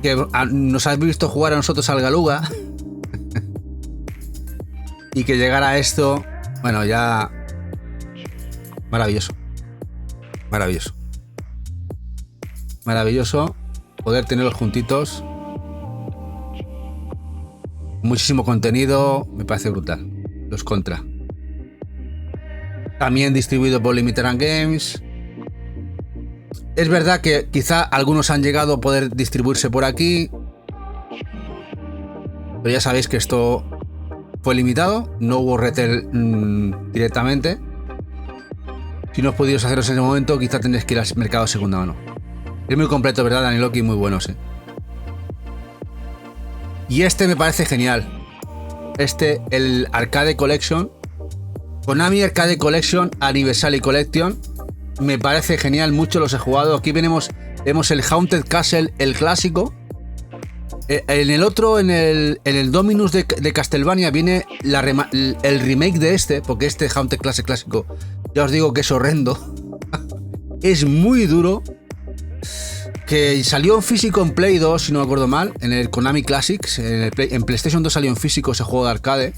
Que nos has visto jugar a nosotros al Galuga. Y que llegara esto. Bueno, ya. Maravilloso. Maravilloso. Maravilloso. Poder tenerlos juntitos. Muchísimo contenido. Me parece brutal. Los Contra. También distribuido por Limited Run Games. Es verdad que quizá algunos han llegado a poder distribuirse por aquí. Pero ya sabéis que esto fue limitado. No hubo retail directamente. Si no os podéis haceros en ese momento, quizá tendréis que ir al mercado segunda mano. Es muy completo, ¿verdad, Dani Loki? Muy bueno, sí. Y este me parece genial. El Arcade Collection. Konami Arcade Collection Anniversary Collection. Me parece genial, mucho los he jugado. Aquí vemos el Haunted Castle, el clásico. En el otro, en el Dominus de Castlevania, viene el remake de este, porque este Haunted Castle clásico, ya os digo que es horrendo. Es muy duro. Que salió en físico en Play 2, si no me acuerdo mal, en el Konami Classics. En PlayStation 2 salió en físico ese juego de arcade.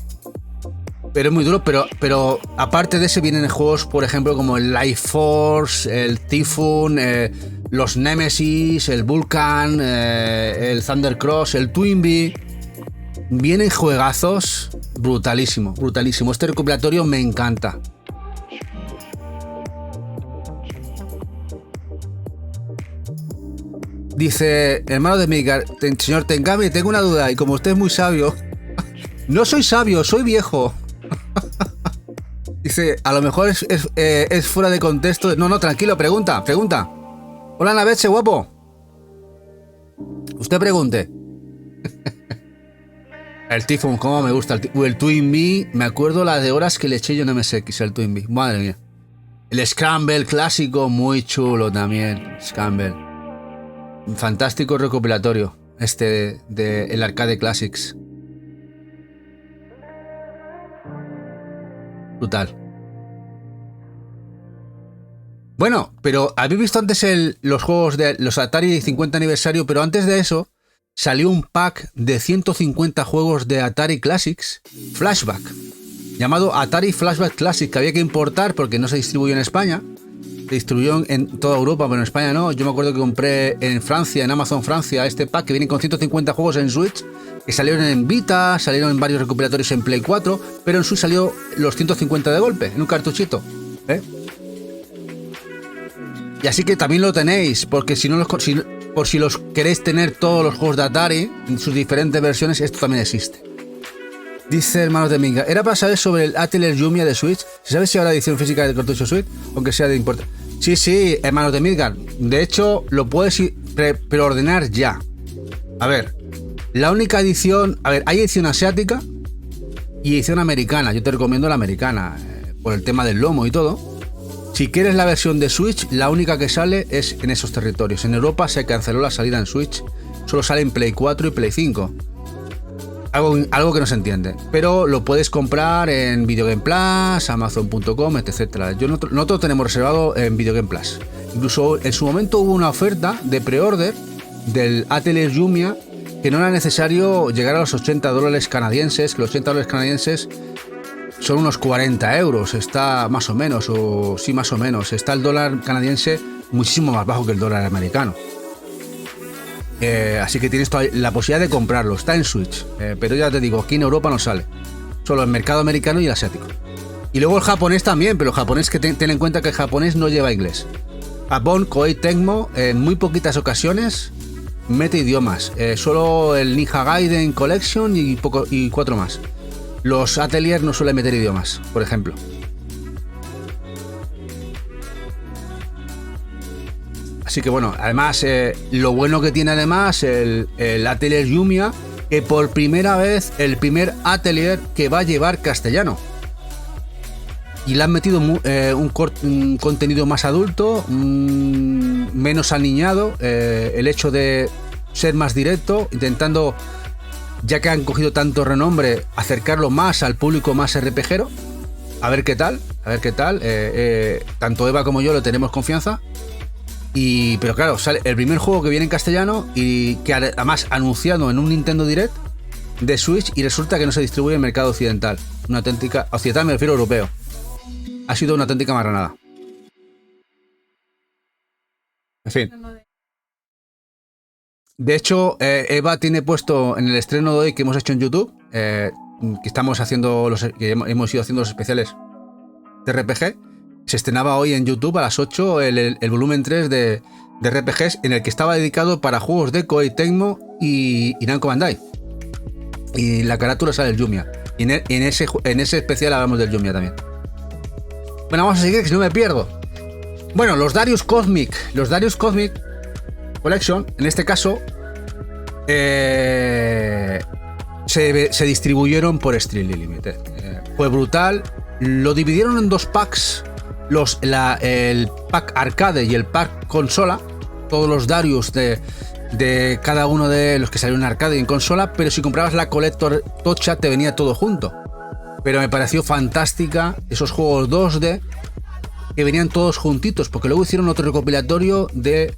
Pero es muy duro, pero aparte de ese vienen juegos, por ejemplo, como el Life Force, el Typhoon, los Nemesis, el Vulcan, el Thunder Cross, el Twinbee. Vienen juegazos brutalísimo, brutalísimo. Este recopilatorio me encanta. Dice, hermano de Midgar, señor Tengami, tengo una duda, y como usted es muy sabio... No soy sabio, soy viejo. Dice, a lo mejor es fuera de contexto. No, tranquilo, pregunta. Hola, Navetche, guapo. Usted pregunte. El Typhoon, cómo me gusta. El Twinbee, me acuerdo las de horas que le eché yo en MSX, el Twinbee. Madre mía. El Scramble clásico, muy chulo también. Scramble. Fantástico recopilatorio. El Arcade Classics. Brutal. Bueno, pero habéis visto antes los juegos de los Atari 50 aniversario, pero antes de eso salió un pack de 150 juegos de Atari Classics Flashback, llamado Atari Flashback Classic, que había que importar porque no se distribuyó en España. Se distribuyó en toda Europa, pero en España no. Yo me acuerdo que compré en Francia, en Amazon Francia, este pack que viene con 150 juegos en Switch, que salieron en Vita, salieron en varios recopilatorios en Play 4, pero en Switch salió los 150 de golpe, en un cartuchito. Y así que también lo tenéis, porque si no por si los queréis tener todos los juegos de Atari, en sus diferentes versiones, esto también existe. Dice hermanos de Minga, era para saber sobre el Atelier Lumia de Switch. ¿Se sabe si habrá edición física del cartucho Switch? Aunque sea de importe. Sí, hermanos de Midgar. De hecho, lo puedes preordenar ya. A ver, la única edición... A ver, hay edición asiática y edición americana. Yo te recomiendo la americana, por el tema del lomo y todo. Si quieres la versión de Switch, la única que sale es en esos territorios. En Europa se canceló la salida en Switch, solo sale en Play 4 y Play 5. Algo que no se entiende. Pero lo puedes comprar en Video Game Plus, Amazon.com, etc. Nosotros lo tenemos reservado en Video Game Plus. Incluso en su momento hubo una oferta de pre-order del Atelier Lumia que no era necesario llegar a los $80 canadienses, que los $80 canadienses son unos 40 euros, está más o menos, o sí, más o menos. Está el dólar canadiense muchísimo más bajo que el dólar americano. Así que tienes la posibilidad de comprarlo, está en Switch, pero ya te digo, aquí en Europa no sale, solo el mercado americano y el asiático. Y luego el japonés también, pero el japonés, que ten en cuenta que el japonés no lleva inglés. Japón, Koei Tecmo, en muy poquitas ocasiones mete idiomas, solo el Ninja Gaiden Collection y 4 más. Los Atelier no suelen meter idiomas, por ejemplo. Así que bueno, además, lo bueno que tiene además el Atelier Lumia, que por primera vez, el primer Atelier que va a llevar castellano. Y le han metido un contenido más adulto, menos aniñado, el hecho de ser más directo, intentando, ya que han cogido tanto renombre, acercarlo más al público más RPGero. A ver qué tal, tanto Eva como yo le tenemos confianza. Pero claro, sale el primer juego que viene en castellano y que además anunciado en un Nintendo Direct de Switch, y resulta que no se distribuye en el mercado occidental. Una auténtica... Occidental me refiero a europeo. Ha sido una auténtica marranada. En fin. De hecho, Eva tiene puesto en el estreno de hoy que hemos hecho en YouTube, que estamos haciendo que hemos ido haciendo los especiales de RPG. Se estrenaba hoy en YouTube a las 8 el volumen 3 de RPGs, en el que estaba dedicado para juegos de Koei Tecmo y Namco Bandai. Y la carátula sale el Lumia. Y en ese especial hablamos del Lumia también. Bueno, vamos a seguir, que si no me pierdo. Bueno, los Darius Cosmic Collection, en este caso, se distribuyeron por Extremely Limited. Fue brutal. Lo dividieron en 2 packs. El pack arcade y el pack consola, todos los Darius de cada uno de los que salieron en arcade y en consola, pero si comprabas la Collector tocha te venía todo junto. Pero me pareció fantástica esos juegos 2D que venían todos juntitos, porque luego hicieron otro recopilatorio en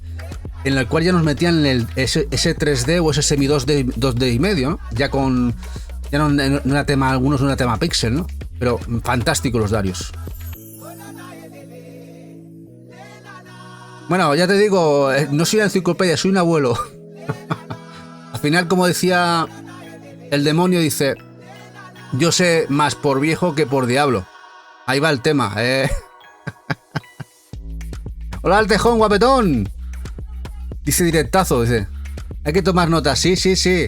el cual ya nos metían ese 3D o ese semi 2D y medio, ¿no? Ya no era tema, algunos no era tema pixel, ¿no? Pero fantástico los Darius. Bueno, ya te digo, no soy una enciclopedia, soy un abuelo. Al final, como decía el demonio, dice: yo sé más por viejo que por diablo. Ahí va el tema, Hola, Altejón, guapetón. Dice directazo, dice. Hay que tomar notas, sí.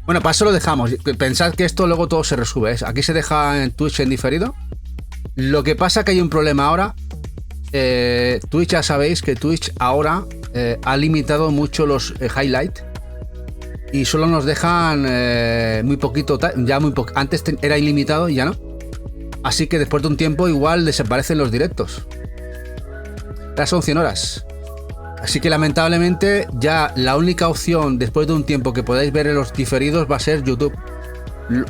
Bueno, para eso lo dejamos. Pensad que esto luego todo se resube, ¿eh? Aquí se deja en Twitch en diferido. Lo que pasa que hay un problema ahora. Twitch, ya sabéis que Twitch ahora ha limitado mucho los highlights y solo nos dejan muy poquito, ya muy antes era ilimitado y ya no, así que después de un tiempo igual desaparecen los directos. Ya son 100 horas, así que lamentablemente ya la única opción después de un tiempo que podáis ver en los diferidos va a ser YouTube.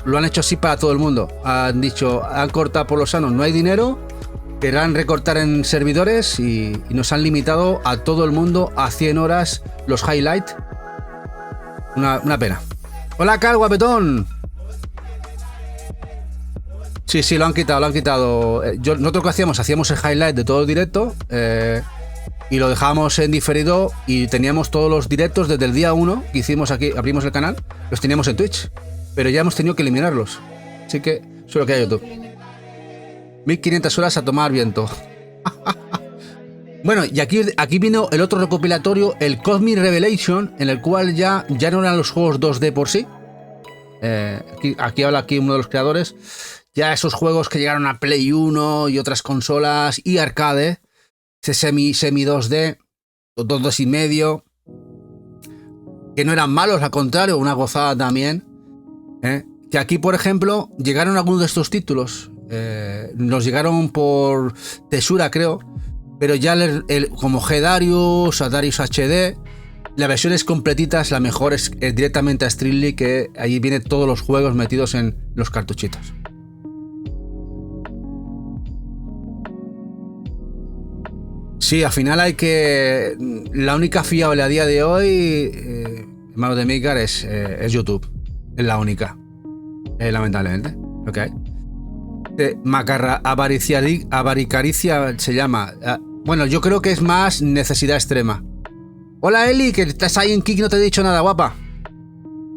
Lo han hecho así para todo el mundo, han dicho, han cortado por los sanos, no hay dinero. Querrán recortar en servidores y nos han limitado a todo el mundo a 100 horas los highlights. Una pena. Hola, Cal, guapetón. Sí, lo han quitado. Nosotros que hacíamos el highlight de todo el directo y lo dejábamos en diferido, y teníamos todos los directos desde el día 1 que hicimos aquí, abrimos el canal, los teníamos en Twitch, pero ya hemos tenido que eliminarlos. Así que eso es lo que hay en YouTube. 1500 horas a tomar viento. Bueno, y aquí vino el otro recopilatorio, el Cosmic Revelation, en el cual ya no eran los juegos 2D por sí. Aquí habla uno de los creadores. Ya esos juegos que llegaron a Play 1 y otras consolas y arcade, ese semi 2D, 2D y medio, que no eran malos, al contrario, una gozada también. que aquí, por ejemplo, llegaron algunos de estos títulos. Nos llegaron por Tesura, creo. Pero ya como G-Darius, a Darius HD, la versión es completita, es la mejor, es directamente a Streamly, que allí vienen todos los juegos metidos en los cartuchitos. Sí, al final hay que... La única fiable a día de hoy, hermano de Midgar, es YouTube. Es la única. Lamentablemente. Lo que hay. Macarra avaricaricia se llama. Bueno, yo creo que es más necesidad extrema. Hola Eli, que estás ahí en Kik, no te he dicho nada, guapa.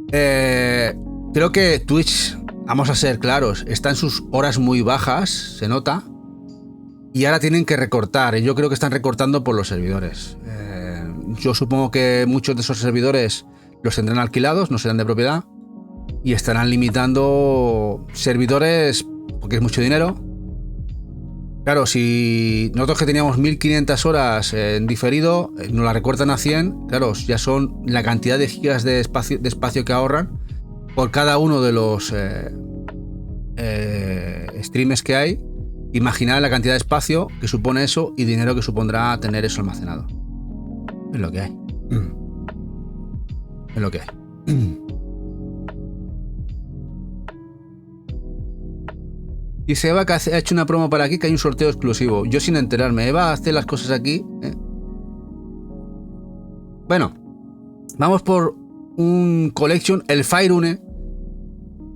Creo que Twitch, vamos a ser claros, está en sus horas muy bajas, se nota. Y ahora tienen que recortar, y yo creo que están recortando por los servidores. Yo supongo que muchos de esos servidores los tendrán alquilados, no serán de propiedad, y estarán limitando servidores porque es mucho dinero. Claro, si nosotros que teníamos 1500 horas en diferido, nos la recortan a 100, claro, ya son la cantidad de gigas de espacio que ahorran por cada uno de los streams que hay. Imaginad la cantidad de espacio que supone eso y dinero que supondrá tener eso almacenado. Es lo que hay. Es lo que hay. Dice Eva que ha hecho una promo para aquí, que hay un sorteo exclusivo. Yo sin enterarme. Eva hace las cosas aquí. Bueno, vamos por un collection, el Firune.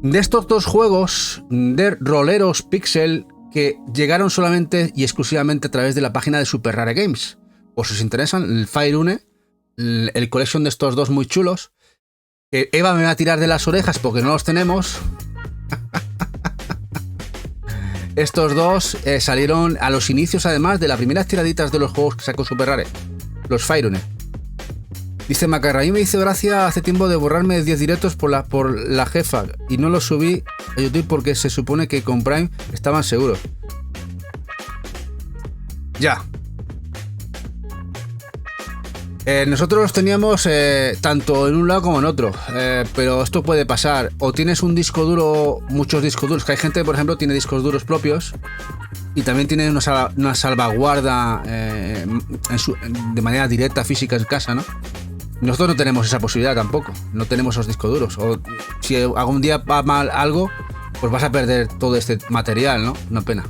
De estos dos juegos de roleros pixel que llegaron solamente y exclusivamente a través de la página de Super Rare Games. Por si os interesan, el Firune, el collection de estos dos muy chulos. Eva me va a tirar de las orejas porque no los tenemos. Estos dos salieron a los inicios, además, de las primeras tiraditas de los juegos que sacó Super Rare, los Firune. Dice Macarra, y me hizo gracia hace tiempo de borrarme 10 directos por la jefa y no los subí a YouTube porque se supone que con Prime estaban seguros. Ya. Nosotros teníamos tanto en un lado como en otro, pero esto puede pasar. O tienes un disco duro, muchos discos duros, que hay gente, por ejemplo, tiene discos duros propios y también tiene una salvaguarda de manera directa, física en casa, ¿no? Nosotros no tenemos esa posibilidad tampoco, no tenemos esos discos duros. O si algún día va mal algo, pues vas a perder todo este material, ¿no? Una pena.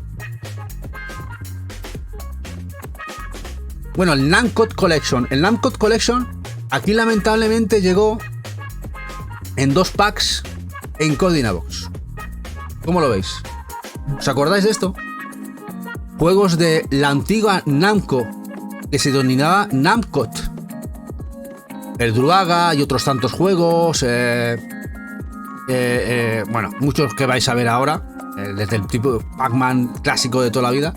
Bueno, el Namcot Collection. El Namcot Collection aquí lamentablemente llegó en 2 packs en Codinabox. ¿Cómo lo veis? ¿Os acordáis de esto? Juegos de la antigua Namco que se denominaba Namcot. El Druaga y otros tantos juegos. Bueno, muchos que vais a ver ahora. Desde el tipo Pac-Man clásico de toda la vida.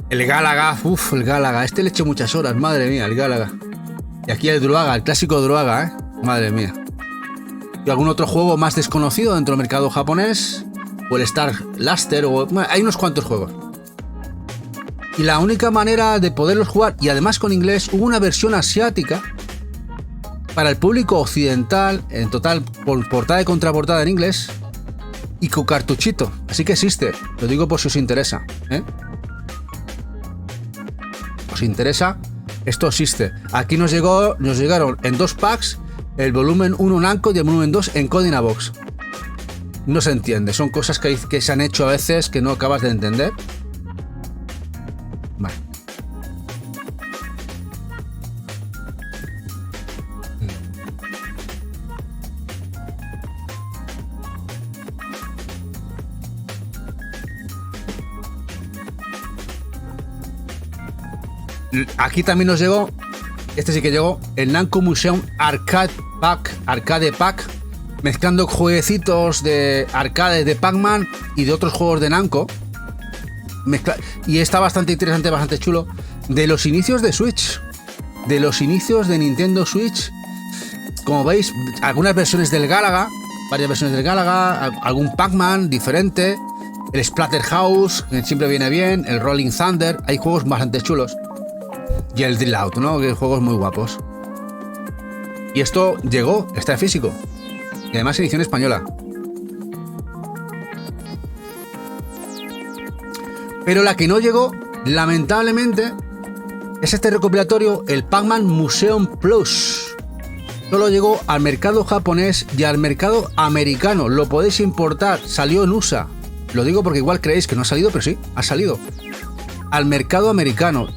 El Galaga, el Galaga. Este le eché muchas horas, madre mía, el Galaga. Y aquí el Druaga, el clásico Druaga, madre mía. Y algún otro juego más desconocido dentro del mercado japonés. O el Star Luster, bueno, hay unos cuantos juegos. Y la única manera de poderlos jugar, y además con inglés, hubo una versión asiática para el público occidental, en total, por portada y contraportada en inglés, y con cartuchito. Así que existe, lo digo por si os interesa, ¿Os interesa? Esto existe. Aquí nos llegaron en 2 packs el volumen 1 Namco y el volumen 2 en Codinabox. No se entiende, son cosas que se han hecho a veces que no acabas de entender. Vale. Aquí también nos llegó, este sí que llegó, el Namco Museum Arcade Pack, mezclando jueguecitos de arcade de Pac-Man y de otros juegos de Namco. Y está bastante interesante, bastante chulo. De los inicios de Switch, de los inicios de Nintendo Switch. Como veis, algunas versiones del Galaga, varias versiones del Galaga, algún Pac-Man diferente, el Splatterhouse, que siempre viene bien, el Rolling Thunder, hay juegos bastante chulos. Y el Drill Out, ¿no? Que juegos muy guapos. Y esto llegó, está en físico. Y además edición española. Pero la que no llegó, lamentablemente, es este recopilatorio, el Pac-Man Museum Plus. Solo llegó al mercado japonés y al mercado americano. Lo podéis importar, salió en USA. Lo digo porque igual creéis que no ha salido, pero sí, ha salido. Al mercado americano.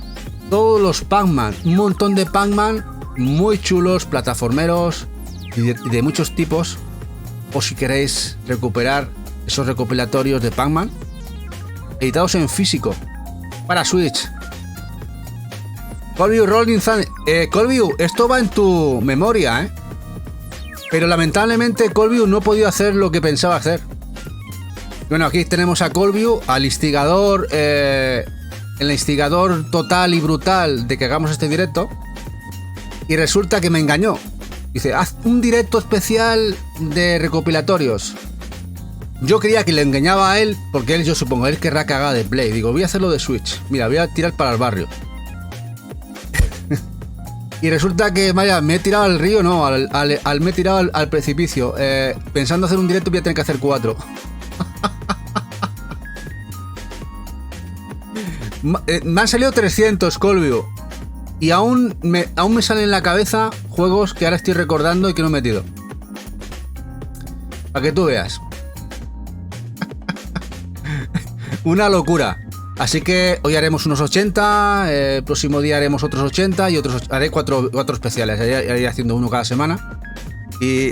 Todos los Pac-Man, un montón de Pac-Man muy chulos, plataformeros y de muchos tipos. O si queréis recuperar esos recopilatorios de Pac-Man editados en físico para Switch. Colview Rolling Thunder. Colview, esto va en tu memoria, ¿eh? Pero lamentablemente Colview no ha podido hacer lo que pensaba hacer. Bueno, aquí tenemos a Colview, al instigador, el instigador total y brutal de que hagamos este directo. Y resulta que me engañó. Dice, haz un directo especial de recopilatorios. Yo creía que le engañaba a él, porque él, yo supongo, él querrá cagar de Play. Digo, voy a hacerlo de Switch. Mira, voy a tirar para el barrio. Y resulta que, vaya, me he tirado al río, no, me he tirado al precipicio. Pensando hacer un directo voy a tener que hacer 4. Me han salido 300, Colview. Y aún me salen en la cabeza juegos que ahora estoy recordando y que no he metido. Para que tú veas. Una locura. Así que hoy haremos unos 80, el próximo día haremos otros 80 y otros haré 4 especiales. Iré haciendo uno cada semana. Y...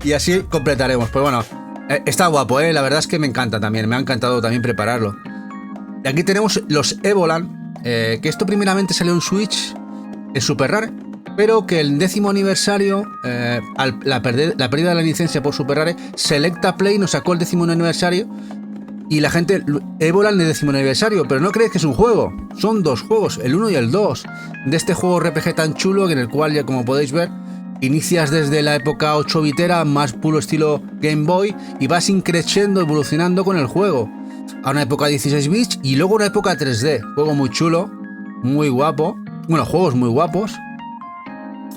y así completaremos. Pues bueno, está guapo, la verdad es que me encanta también. Me ha encantado también prepararlo. Y aquí tenemos los Evoland, que esto primeramente salió en Switch, en Super Rare, pero que el 10º aniversario, la pérdida de la licencia por Super Rare, Selecta Play nos sacó el 10º aniversario. Y la gente Evoland de 10º aniversario, pero no creéis que es un juego, son 2 juegos, el 1 y el 2, de este juego RPG tan chulo en el cual, ya como podéis ver, inicias desde la época 8-bitera, más puro estilo Game Boy, y vas increciendo, evolucionando con el juego a una época 16 bits y luego una época 3D. Juego muy chulo, muy guapo, bueno, juegos muy guapos,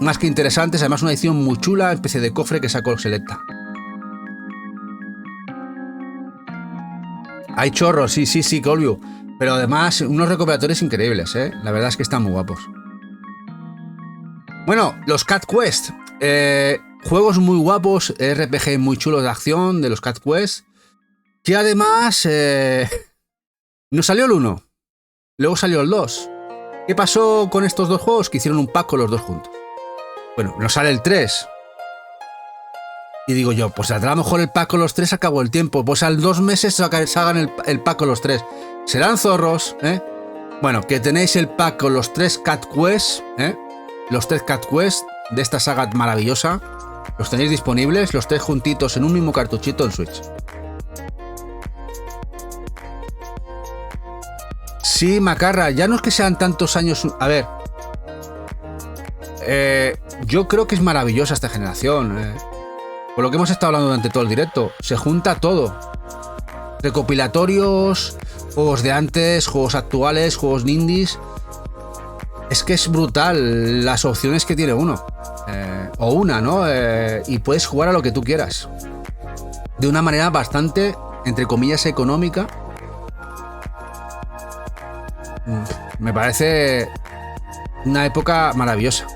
más que interesantes, además una edición muy chula, especie de cofre que sacó Selecta. Hay chorros, sí, Colview. Pero además, unos recopilatorios increíbles, ¿eh? La verdad es que están muy guapos. Bueno, los Cat Quest. Juegos muy guapos, RPG muy chulos de acción de los Cat Quest. Que además... nos salió el 1. Luego salió el 2. ¿Qué pasó con estos 2 juegos? Que hicieron un pack con los 2 juntos. Bueno, nos sale el 3. Y digo yo, pues saldrá a lo mejor el pack con los 3, acabó el tiempo. Pues al 2 meses salgan el pack con los 3. Serán zorros, ¿eh? Bueno, que tenéis el pack con los 3 Cat Quest, ¿eh? Los 3 Cat Quest de esta saga maravillosa. Los tenéis disponibles, los 3 juntitos en un mismo cartuchito en Switch. Sí, Macarra, ya no es que sean tantos años... A ver... yo creo que es maravillosa esta generación, Por lo que hemos estado hablando durante todo el directo, se junta todo. Recopilatorios, juegos de antes, juegos actuales, juegos indies. Es que es brutal las opciones que tiene uno. O una, ¿no? Y puedes jugar a lo que tú quieras. De una manera bastante, entre comillas, económica. Me parece una época maravillosa.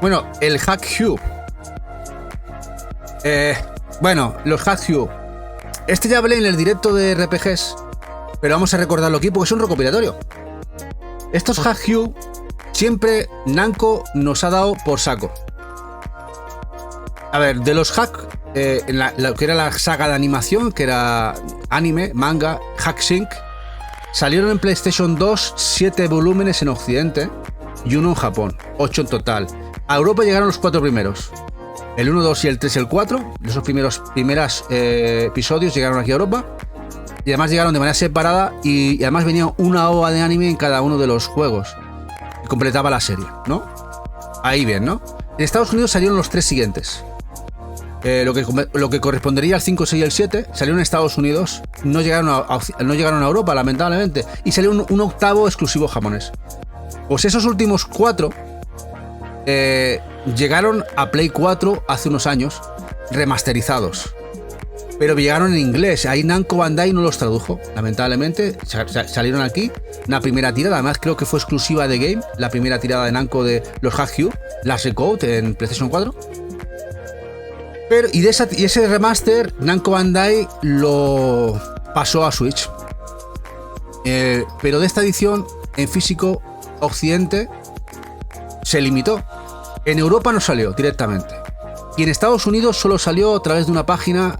Bueno, el Hack Hue. Bueno, los Hack Hue. Este ya hablé en el directo de RPGs, pero vamos a recordarlo aquí porque es un recopilatorio. Estos Hack Hue siempre Namco nos ha dado por saco. A ver, de los Hack, lo que era la saga de animación, que era anime, manga, Hack Sync, salieron en PlayStation 2 7 volúmenes en Occidente y 1 en Japón, 8 en total. A Europa llegaron los 4 primeros. El 1, 2 y el 3 y el 4. Esos primeros episodios llegaron aquí a Europa. Y además llegaron de manera separada. Y además venía una OVA de anime en cada uno de los juegos. Y completaba la serie, ¿no? Ahí bien, ¿no? En Estados Unidos salieron los 3 siguientes. Lo que correspondería al 5, 6 y el 7. Salieron en Estados Unidos. No llegaron a Europa, lamentablemente. Y salió un octavo exclusivo japonés. Pues esos últimos 4... llegaron a Play 4 hace unos años, remasterizados. Pero llegaron en inglés. Ahí Namco Bandai no los tradujo, lamentablemente. Salieron aquí. Una primera tirada, además creo que fue exclusiva de Game. La primera tirada de Namco de los Hack-Hu, Last Recode en PlayStation 4. Pero, y ese remaster, Namco Bandai lo pasó a Switch. Pero de esta edición, en físico, Occidente se limitó. En Europa no salió directamente. Y en Estados Unidos solo salió a través de una página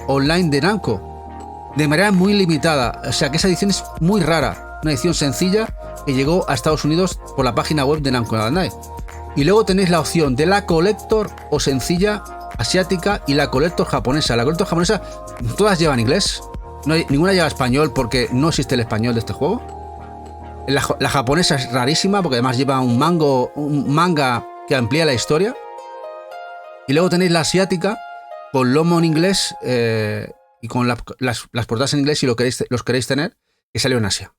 online de Namco, de manera muy limitada. O sea que esa edición es muy rara. Una edición sencilla que llegó a Estados Unidos por la página web de Namco Bandai. Y luego tenéis la opción de la Collector o sencilla asiática y la Collector japonesa. La Collector japonesa todas llevan inglés. Ninguna lleva español porque no existe el español de este juego. La japonesa es rarísima porque además lleva un manga que amplía la historia. Y luego tenéis la asiática con lomo en inglés y con las portadas en inglés si los queréis tener, que salió en Asia.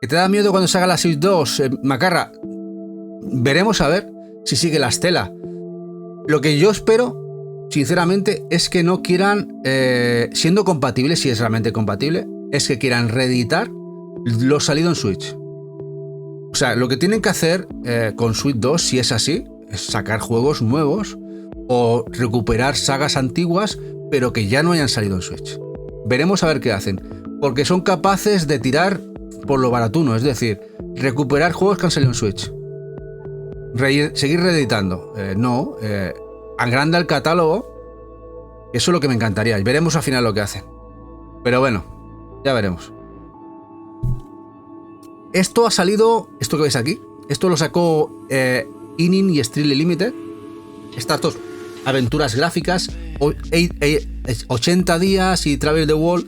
¿Que te da miedo cuando salga la Switch 2? Macarra, veremos a ver si sigue la estela. Lo que yo espero, sinceramente, es que no quieran, siendo compatible, si es realmente compatible, es que quieran reeditar lo salido en Switch. O sea, lo que tienen que hacer con Switch 2, si es así, es sacar juegos nuevos o recuperar sagas antiguas, pero que ya no hayan salido en Switch. Veremos a ver qué hacen, porque son capaces de tirar por lo baratuno, es decir, recuperar juegos que han salido en Switch. Seguir reeditando. Agranda el catálogo. Eso es lo que me encantaría. Y veremos al final lo que hacen. Pero bueno, ya veremos. Esto ha salido, esto que veis aquí, esto lo sacó Inin y Strictly Limited. Estas dos aventuras gráficas, 80 días y Travel the World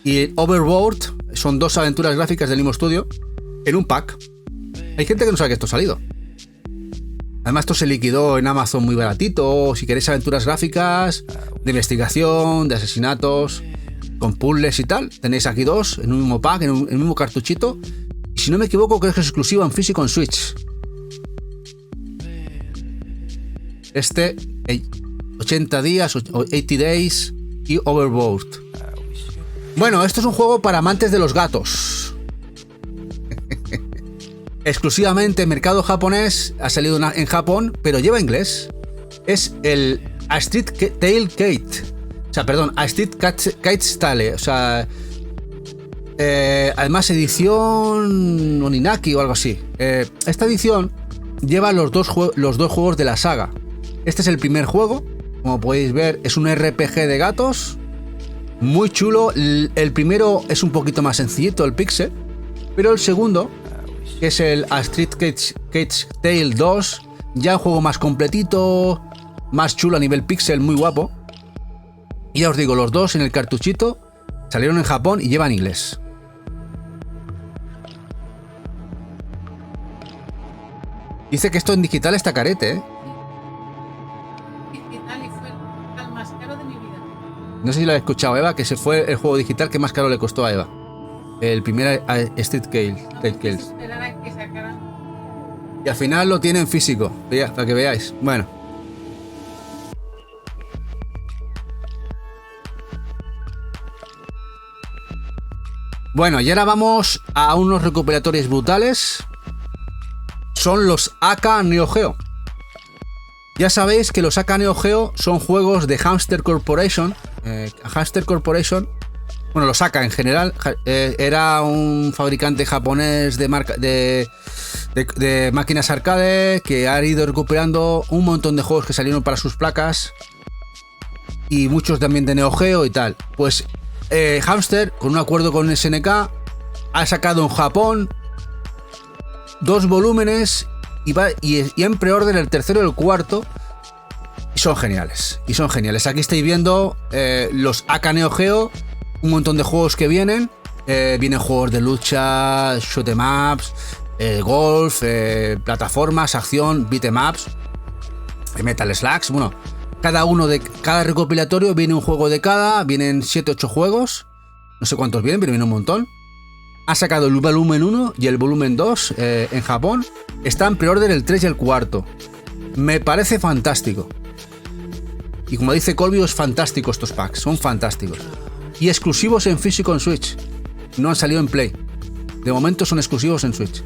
y Overboard, son dos aventuras gráficas del mismo estudio en un pack. Hay gente que no sabe que esto ha salido. Además esto se liquidó en Amazon muy baratito. Si queréis aventuras gráficas de investigación, de asesinatos, con puzzles y tal, tenéis aquí dos en un mismo pack, en el mismo cartuchito. Y si no me equivoco, creo que es exclusivo en físico en Switch. 80 días, 80 Days y Overboard. Bueno, esto es un juego para amantes de los gatos. Exclusivamente en mercado japonés, ha salido en Japón, pero lleva inglés. Es el A Street Tale Kate. O sea, perdón, A Street Kate's Tale. O sea, además edición Oninaki o algo así. Esta edición lleva los dos juegos de la saga. Este es el primer juego. Como podéis ver, es un RPG de gatos. Muy chulo. El primero es un poquito más sencillito, el pixel. Pero el segundo, que es el A Street Kate's Tale 2, ya un juego más completito, más chulo a nivel pixel, muy guapo. Y ya os digo, los dos en el cartuchito salieron en Japón y llevan inglés. Dice que esto en digital está carete, ¿eh? Digital y fue el más caro de mi vida. No sé si lo ha escuchado Eva, que se fue el juego digital que más caro le costó a Eva. El primer Street Tale. Esperar a que sacaran. Y al final lo tiene en físico, para que veáis. Bueno. Bueno, y ahora vamos a unos recopilatorios brutales. Son los AK Neo Geo. Ya sabéis que los AK Neo Geo son juegos de Hamster Corporation. Hamster Corporation, bueno, los AK en general, era un fabricante japonés de máquinas arcade que ha ido recuperando un montón de juegos que salieron para sus placas y muchos también de Neo Geo y tal. Pues Hamster, con un acuerdo con SNK, ha sacado en Japón 2 volúmenes y en preorden el tercero y el cuarto. Y son geniales. Aquí estáis viendo los AK Neo Geo, un montón de juegos que vienen. Vienen juegos de lucha, shoot 'em ups, golf, plataformas, acción, beat 'em ups, Metal Slugs. Bueno, cada recopilatorio viene un juego de cada. Vienen 7-8 juegos. No sé cuántos vienen, pero viene un montón. Ha sacado el volumen 1 y el volumen 2 en Japón. Está en preorden el 3 y el 4. Me parece fantástico. Y como dice Colby, es fantástico estos packs. Son fantásticos. Y exclusivos en físico en Switch. No han salido en Play. De momento son exclusivos en Switch.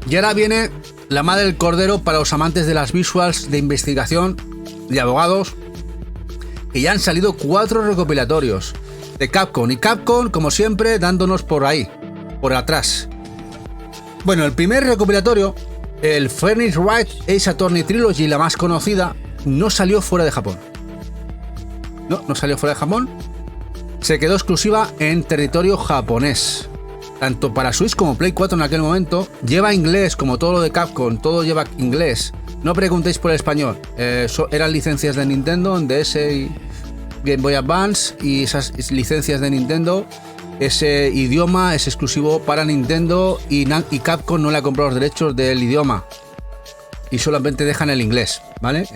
Y ahora viene la madre del cordero para los amantes de las visuals de investigación de abogados, que ya han salido 4 recopilatorios de Capcom. Y Capcom, como siempre, dándonos por ahí, por atrás. Bueno, el primer recopilatorio, el Phoenix Wright Ace Attorney Trilogy, la más conocida, no salió fuera de Japón. No salió fuera de Japón. Se quedó exclusiva en territorio japonés. Tanto para Switch como Play 4 en aquel momento. Lleva inglés, como todo lo de Capcom, todo lleva inglés. No preguntéis por el español. Eran licencias de Nintendo, en DS y Game Boy Advance, y esas licencias de Nintendo, ese idioma es exclusivo para Nintendo y Capcom no le ha comprado los derechos del idioma. Y solamente dejan el inglés, ¿vale?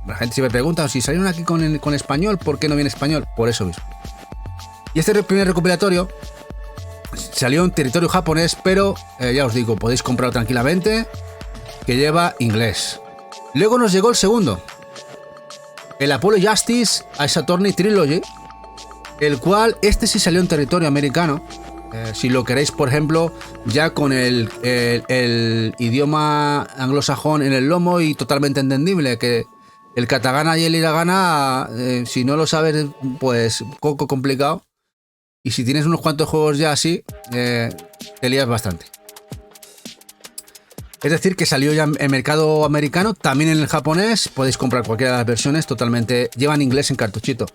La gente siempre pregunta, si salieron aquí con español, ¿por qué no viene español? Por eso mismo. Y este primer recopilatorio salió en territorio japonés, pero ya os digo, podéis comprarlo tranquilamente, que lleva inglés. Luego nos llegó el segundo, el Apollo Justice Ace Attorney Trilogy, el cual este sí salió en territorio americano. Si lo queréis, por ejemplo, ya con el idioma anglosajón en el lomo y totalmente entendible, que el katakana y el hiragana, si no lo sabes, pues poco complicado. Y si tienes unos cuantos juegos ya así, te lías bastante. Es decir, que salió ya en mercado americano, también en el japonés. Podéis comprar cualquiera de las versiones, totalmente llevan inglés en cartuchito.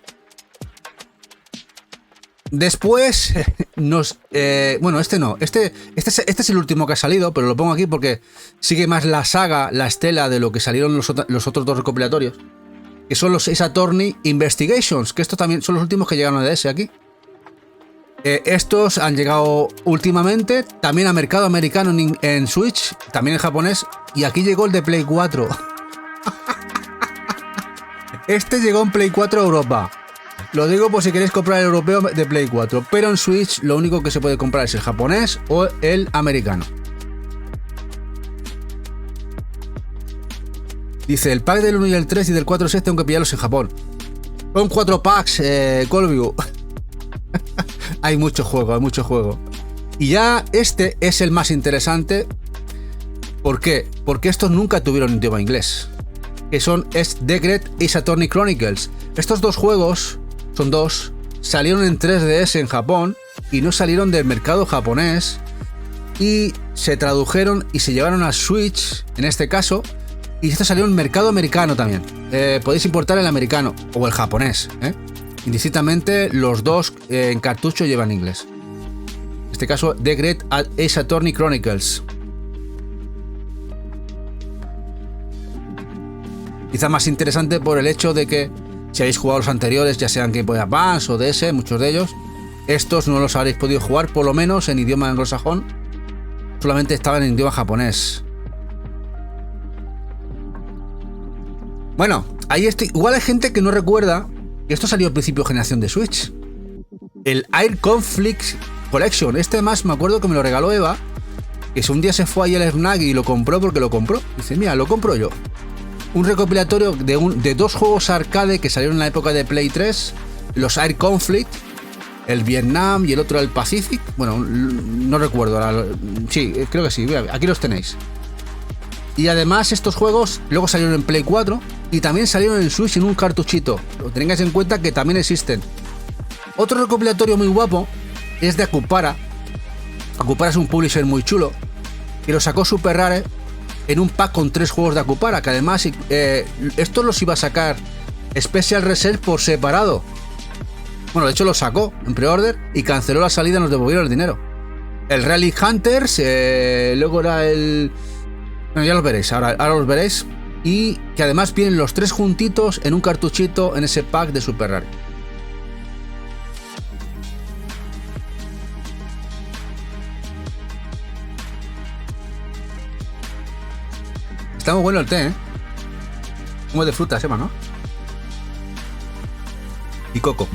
Después bueno, este no. Este es el último que ha salido, pero lo pongo aquí porque sigue más la saga, la estela de lo que salieron los otros 2 recopilatorios, que son los Ace Attorney Investigations, que estos también son los últimos que llegaron a DS aquí. Estos han llegado últimamente también a mercado americano en Switch, también en japonés, y aquí llegó el de Play 4. Este llegó en Play 4 a Europa. Lo digo por si queréis comprar el europeo de Play 4, pero en Switch lo único que se puede comprar es el japonés o el americano. Dice, el pack del 1 y el 3 y del 4 6 tengo que pillarlos en Japón. Son 4 packs, Colview. Hay mucho juego. Y ya este es el más interesante. ¿Por qué? Porque estos nunca tuvieron idioma inglés. Que es The Great Ace Attorney Chronicles. Estos 2 juegos, son 2, salieron en 3DS en Japón y no salieron del mercado japonés. Y se tradujeron y se llevaron a Switch, en este caso. Y estos salieron en mercado americano también. Podéis importar el americano o el japonés, Indistintamente, los 2 en cartucho llevan inglés. En este caso, The Great Ace Attorney Chronicles. Quizá más interesante por el hecho de que si habéis jugado los anteriores, ya sean Game Boy Advance o DS, muchos de ellos, estos no los habréis podido jugar, por lo menos en idioma anglosajón. Solamente estaban en idioma japonés. Bueno, ahí estoy. Igual hay gente que no recuerda. Esto salió al principio de generación de Switch. El Air Conflict Collection. Este más me acuerdo que me lo regaló Eva. Que un día se fue ahí al FNAC y lo compró porque lo compró. Dice, mira, lo compro yo. Un recopilatorio de 2 juegos arcade que salieron en la época de Play 3. Los Air Conflict. El Vietnam y el otro el Pacific. Bueno, no recuerdo. Sí, creo que sí. Aquí los tenéis. Y además estos juegos luego salieron en Play 4 y también salieron en Switch en un cartuchito. Lo tengáis en cuenta que también existen. Otro recopilatorio muy guapo es de Akupara. Akupara es un publisher muy chulo que lo sacó Super Rare en un pack con 3 juegos de Akupara, que además estos los iba a sacar Special Reserve por separado. Bueno, de hecho lo sacó en pre-order y canceló la salida y nos devolvieron el dinero. El Relic Hunters, luego era el... Bueno, ya los veréis, ahora los veréis. Y que además vienen los 3 juntitos en un cartuchito en ese pack de Super Rare. Está muy bueno el té, ¿eh? Como de fruta, Emma, ¿no? Y coco.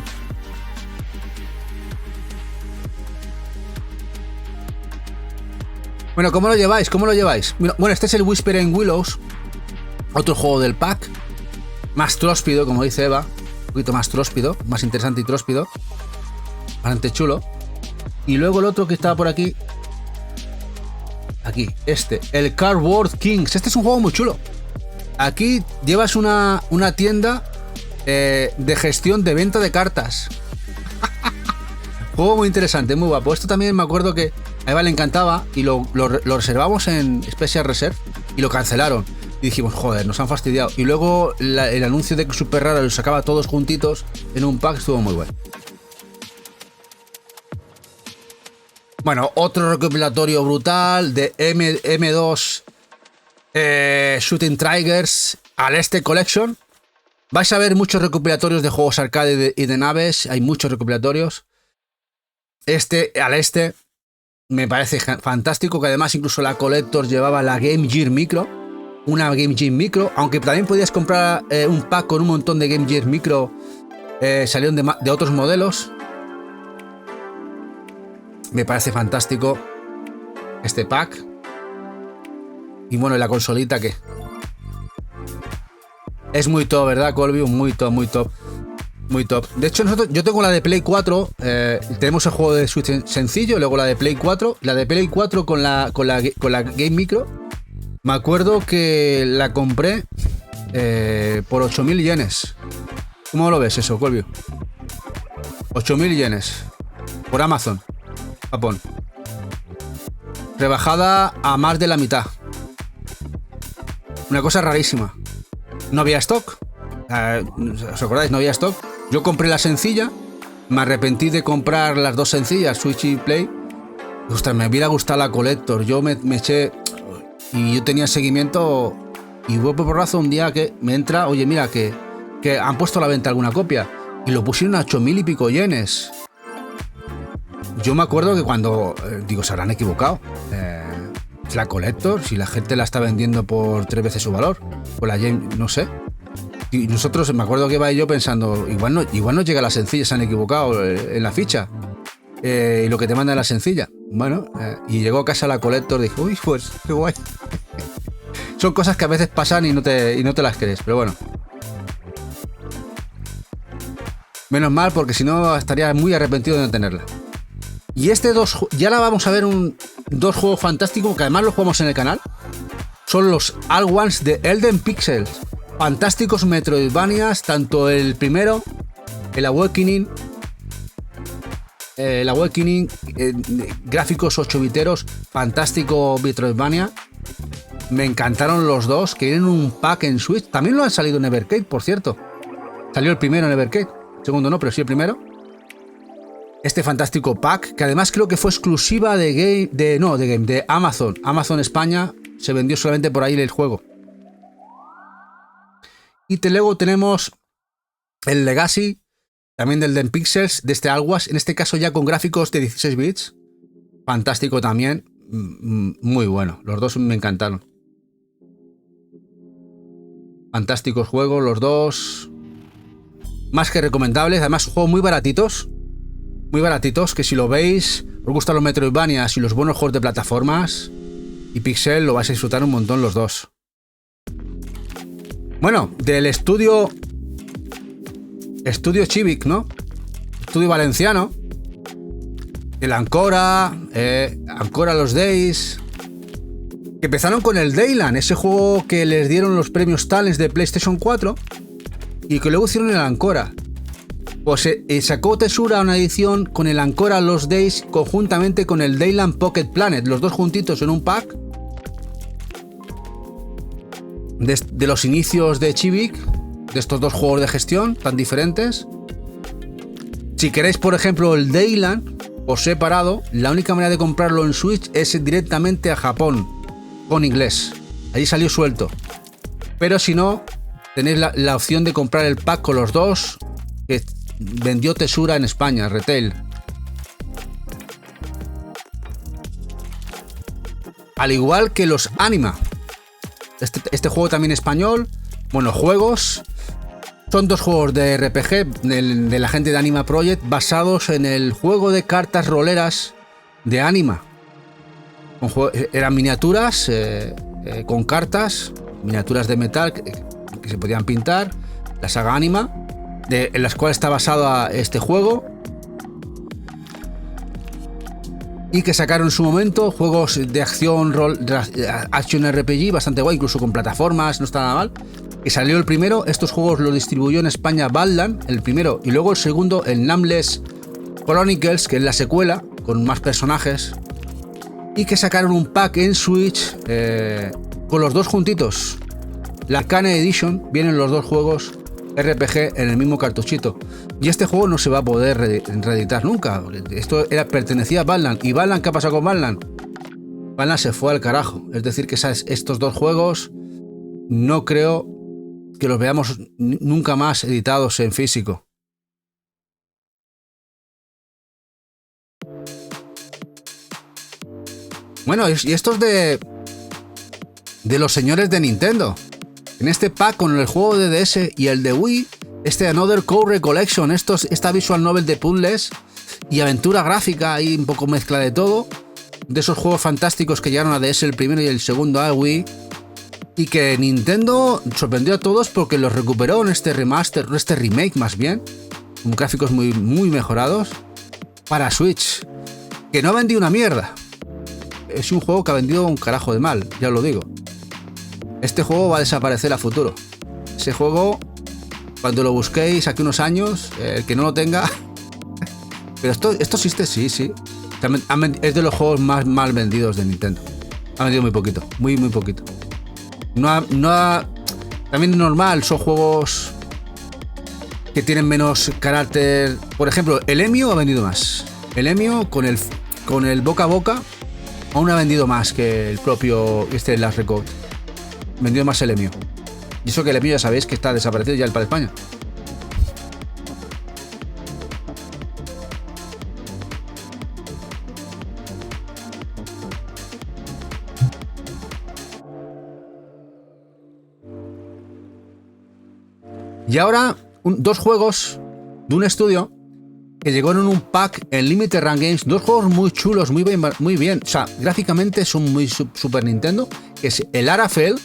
Bueno, ¿cómo lo lleváis? ¿Cómo lo lleváis? Bueno, este es el Whispering Willows. Otro juego del pack. Más tróspido, como dice Eva. Un poquito más tróspido. Más interesante y tróspido. Bastante chulo. Y luego el otro que estaba por aquí. Aquí, este. El Cardboard Kings. Este es un juego muy chulo. Aquí llevas una tienda de gestión de venta de cartas. Juego muy interesante, muy guapo. Esto también me acuerdo que a Eva le encantaba y lo reservamos en Special Reserve y lo cancelaron. Y dijimos, joder, nos han fastidiado. Y luego el anuncio de que Super Raro los sacaba todos juntitos en un pack estuvo muy bueno. Bueno, otro recopilatorio brutal de M2 Shooting Tigers al Este Collection. Vais a ver muchos recopilatorios de juegos arcade y de naves. Hay muchos recopilatorios. Al este me parece fantástico, que además incluso la Collector llevaba la Game Gear Micro, una Game Gear Micro, aunque también podías comprar un pack con un montón de Game Gear Micro, salieron de otros modelos. Me parece fantástico este pack. Y bueno, la consolita que es muy top, ¿verdad, Colby? Muy top, muy top. Muy top. De hecho, yo tengo la de Play 4. Tenemos el juego de Switch sencillo, luego la de Play 4. La de Play 4 con la Game Micro. Me acuerdo que la compré por 8.000 yenes. ¿Cómo lo ves eso, Colby? 8.000 yenes. Por Amazon. Japón. Rebajada a más de la mitad. Una cosa rarísima. No había stock. ¿Os acordáis? No había stock. Yo compré la sencilla, me arrepentí de comprar las dos sencillas, Switch y Play. Ostras, me hubiera gustado la Collector. Yo me eché y yo tenía seguimiento y hubo por razón un día que me entra, oye, mira, que han puesto a la venta alguna copia y lo pusieron a 8.000 y pico yenes. Yo me acuerdo que cuando, digo, se habrán equivocado. Es la Collector, si la gente la está vendiendo por 3 veces su valor. O la Game, no sé. Y nosotros, me acuerdo que iba yo pensando, igual no llega la sencilla, se han equivocado en la ficha. Y lo que te manda es la sencilla. Bueno, y llegó a casa la Collector, dijo, uy, pues qué guay. Son cosas que a veces pasan y no te las crees, pero bueno. Menos mal, porque si no estaría muy arrepentido de no tenerla. Y ya la vamos a ver dos juegos fantásticos que además los jugamos en el canal. Son los All Ones de Elden Pixels. Fantásticos Metroidvanias, tanto el primero, el Awakening, gráficos 8-biteros, fantástico Metroidvania. Me encantaron los dos, que vienen un pack en Switch. También lo han salido en Evercade, por cierto. Salió el primero en Evercade, el segundo no, pero sí el primero. Este fantástico pack, que además creo que fue exclusiva de Amazon. Amazon España, se vendió solamente por ahí el juego. Y luego tenemos el Legacy, también del Den Pixels, de este Alwas, en este caso ya con gráficos de 16 bits. Fantástico también, muy bueno, los dos me encantaron. Fantásticos juegos, los dos. Más que recomendables, además juegos muy baratitos, que si lo veis, os gustan los Metroidvanias y los buenos juegos de plataformas, y Pixel lo vais a disfrutar un montón los dos. Bueno, del estudio Chibic, ¿no? Estudio valenciano. El Ancora Los Days. Que empezaron con el Dayland, ese juego que les dieron los premios Talents de PlayStation 4. Y que luego hicieron el Ancora. Pues sacó Tesura una edición con el Ancora Los Days conjuntamente con el Dayland Pocket Planet. Los dos juntitos en un pack. De los inicios de Chibic, de estos dos juegos de gestión tan diferentes. Si queréis, por ejemplo, el Dayland por separado, la única manera de comprarlo en Switch es directamente a Japón, con inglés. Allí salió suelto. Pero si no, tenéis la opción de comprar el pack con los dos, que vendió Tesura en España, retail. Al igual que los Anima. Este juego también español. Bueno, juegos. Son 2 juegos de RPG de la gente de Anima Project basados en el juego de cartas roleras de Anima. Eran miniaturas con cartas, miniaturas de metal que se podían pintar. La saga Anima, en las cuales está basado este juego. Y que sacaron en su momento juegos de acción, action RPG bastante guay, incluso con plataformas, no está nada mal. Que salió el primero, estos juegos los distribuyó en España Badland, el primero, y luego el segundo, el Nameless Chronicles, que es la secuela, con más personajes. Y que sacaron un pack en Switch con los 2 juntitos. La Arcane Edition, vienen los 2 juegos RPG en el mismo cartuchito. Y este juego no se va a poder reeditar nunca. Esto pertenecía a Badland. ¿Y Badland qué ha pasado con Badland? Badland se fue al carajo. Es decir, que estos 2 juegos no creo que los veamos nunca más editados en físico. Bueno, y estos de los señores de Nintendo. En este pack con el juego de DS y el de Wii, Another Code Recollection, esta visual novel de puzzles y aventura gráfica y un poco mezcla de todo, de esos juegos fantásticos que llegaron a DS el primero y el segundo a Wii, y que Nintendo sorprendió a todos porque los recuperó en este remaster, este remake más bien, con gráficos muy, muy mejorados, para Switch, que no ha vendido una mierda. Es un juego que ha vendido un carajo de mal, ya os lo digo. Este juego va a desaparecer a futuro. Ese juego, cuando lo busquéis aquí unos años, el que no lo tenga... Pero esto existe, sí. Es de los juegos más mal vendidos de Nintendo. Ha vendido muy poquito, muy poquito. También es normal, son juegos que tienen menos carácter. Por ejemplo, el Emio ha vendido más. El Emio con el boca a boca aún ha vendido más que el propio Last Record. Vendido más el Emio. Y eso que el Emio ya sabéis que está desaparecido ya para España. Y ahora, 2 juegos de un estudio que llegó en un pack en Limited Run Games. 2 juegos muy chulos, muy bien. O sea, gráficamente son muy Super Nintendo. Que es el Arafel.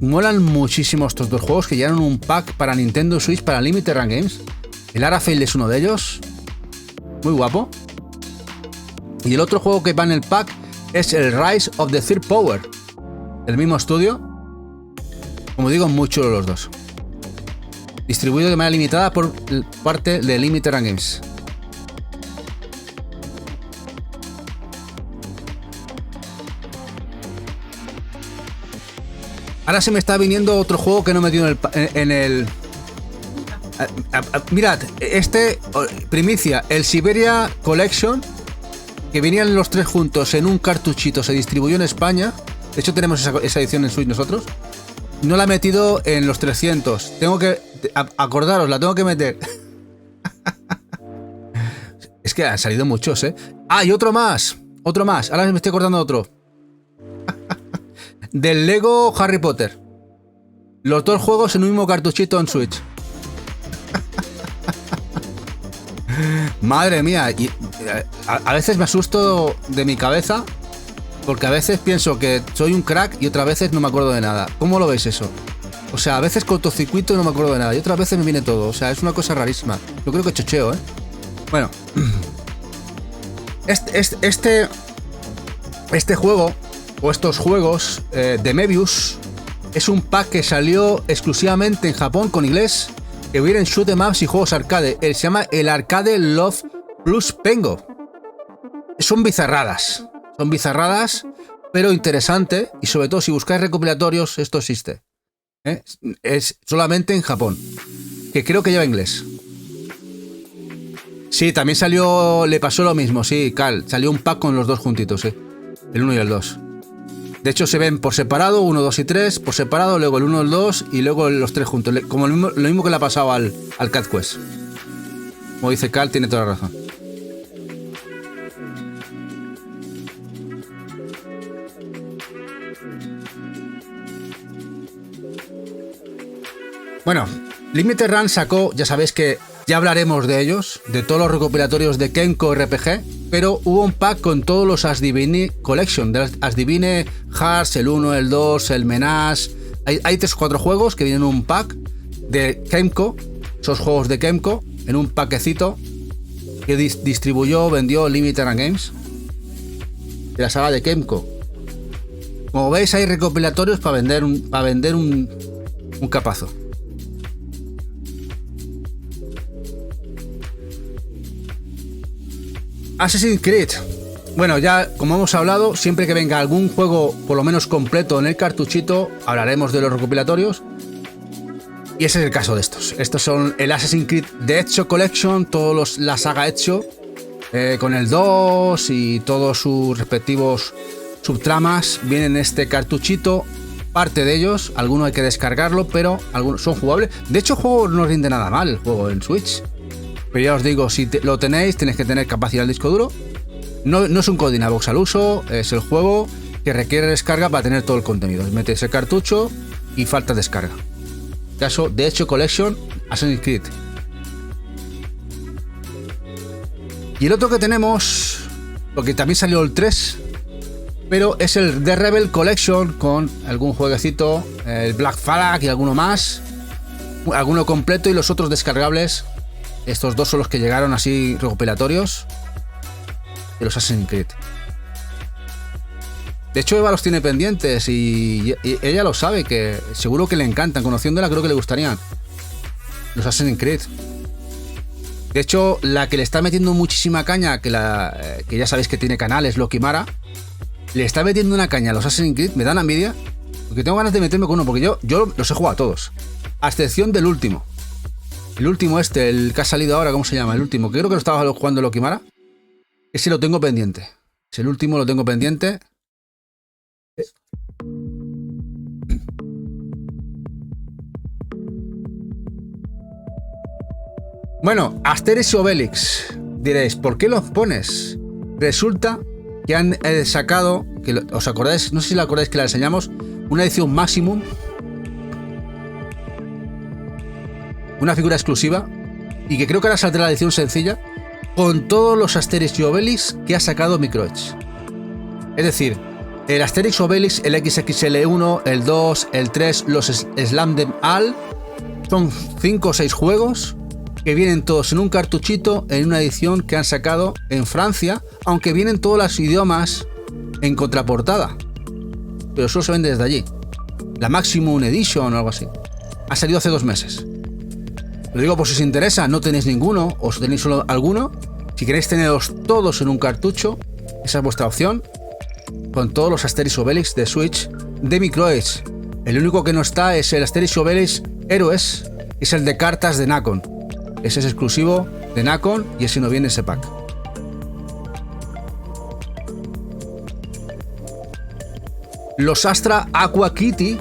Molan muchísimo estos 2 juegos que llegaron en un pack para Nintendo Switch para Limited Run Games. El Arafel es uno de ellos. Muy guapo. Y el otro juego que va en el pack es el Rise of the Third Power. El mismo estudio. Como digo, muy chulos los 2. Distribuido de manera limitada por parte de Limited Run Games. Ahora se me está viniendo otro juego que no me dio en el... Mirad, primicia, el Siberia Collection, que venían los 3 juntos en un cartuchito, se distribuyó en España. De hecho tenemos esa edición en Switch nosotros. No la he metido en los 300. Tengo que... Acordaros, la tengo que meter. Es que han salido muchos, ¿eh? Ah, y otro más. Ahora me estoy acordando de otro. Del Lego Harry Potter. Los 2 juegos en un mismo cartuchito en Switch. Madre mía. Y a veces me asusto de mi cabeza. Porque a veces pienso que soy un crack y otras veces no me acuerdo de nada. ¿Cómo lo veis eso? O sea, a veces cortocircuito no me acuerdo de nada y otras veces me viene todo. O sea, es una cosa rarísima. Yo creo que chocheo, ¿eh? Bueno. Este juego, o estos juegos de Mebius, es un pack que salió exclusivamente en Japón con inglés, que viene en shoot 'em ups y juegos arcade. Se llama el Arcade Love Plus Pengo. Son bizarradas, pero interesante, y sobre todo si buscáis recopilatorios, esto existe. Es solamente en Japón, que creo que lleva inglés. Sí, también salió, le pasó lo mismo, sí, Cal, salió un pack con los 2 juntitos, sí, el 1 y el 2. De hecho se ven por separado, 1, 2 y 3, por separado, luego el 1, el 2 y luego los 3 juntos, como lo mismo que le ha pasado al Cat Quest. Como dice Cal, tiene toda la razón. Bueno, Limited Run sacó, ya sabéis que ya hablaremos de ellos, de todos los recopilatorios de Kemco RPG, pero hubo un pack con todos los As Divine Collection, de As Divine Hearts, el 1, el 2, el Menace. Hay 3 o 4 juegos que vienen en un pack de Kemco, esos juegos de Kemco, en un paquecito que vendió Limited Run Games, de la saga de Kemco. Como veis, hay recopilatorios para vender un capazo. Assassin's Creed. Bueno, ya como hemos hablado, siempre que venga algún juego por lo menos completo en el cartuchito, hablaremos de los recopilatorios. Y ese es el caso de estos. Estos son el Assassin's Creed de Ezio Collection, la saga Ezio, con el 2 y todos sus respectivos subtramas. Vienen en este cartuchito, parte de ellos, algunos hay que descargarlo, pero algunos son jugables. De hecho, el juego no rinde nada mal, el juego en Switch. Pero ya os digo, si lo tenéis que tener capacidad del disco duro. No es un Codinabox al uso, es el juego que requiere descarga para tener todo el contenido. Metes el cartucho y falta descarga. Caso de Ezio Collection, Assassin's Creed. Y el otro que tenemos, porque también salió el 3, pero es el The Rebel Collection con algún jueguecito, el Black Flag y alguno más. Alguno completo y los otros descargables. Estos dos son los que llegaron así recopilatorios de los Assassin's Creed. De hecho, Eva los tiene pendientes y ella lo sabe, que seguro que le encantan. Conociéndola, creo que le gustarían los Assassin's Creed. De hecho, la que le está metiendo muchísima caña, que ya sabéis que tiene canales, Lokimara, le está metiendo una caña a los Assassin's Creed. Me dan envidia, porque tengo ganas de meterme con uno, porque yo los he jugado a todos, a excepción del último. El último el que ha salido ahora, ¿cómo se llama? El último, que creo que lo estaba jugando Lokimara. Ese lo tengo pendiente. Es el último, lo tengo pendiente. Bueno, Asterix y Obelix. Diréis, ¿por qué los pones? Resulta que han sacado, ¿os acordáis? No sé si lo acordáis que la enseñamos, una edición Maximum, una figura exclusiva, y que creo que ahora saldrá la edición sencilla con todos los Asterix y Obelix que ha sacado Microids. Es decir, el Asterix Obelix, el XXL1, el 2, el 3, los Slam Dem All, son 5 o 6 juegos que vienen todos en un cartuchito en una edición que han sacado en Francia, aunque vienen todos los idiomas en contraportada, pero solo se vende desde allí. La Maximum Edition o algo así. Ha salido hace 2 meses. Lo digo por si os interesa, no tenéis ninguno, o si tenéis solo alguno. Si queréis tenerlos todos en un cartucho, esa es vuestra opción. Con todos los Asterix Obelix de Switch de Microids. El único que no está es el Asterix Obelix Héroes, que es el de cartas de Nacon. Ese es exclusivo de Nacon y ese no viene en ese pack. Los Astra Aqua Kitty,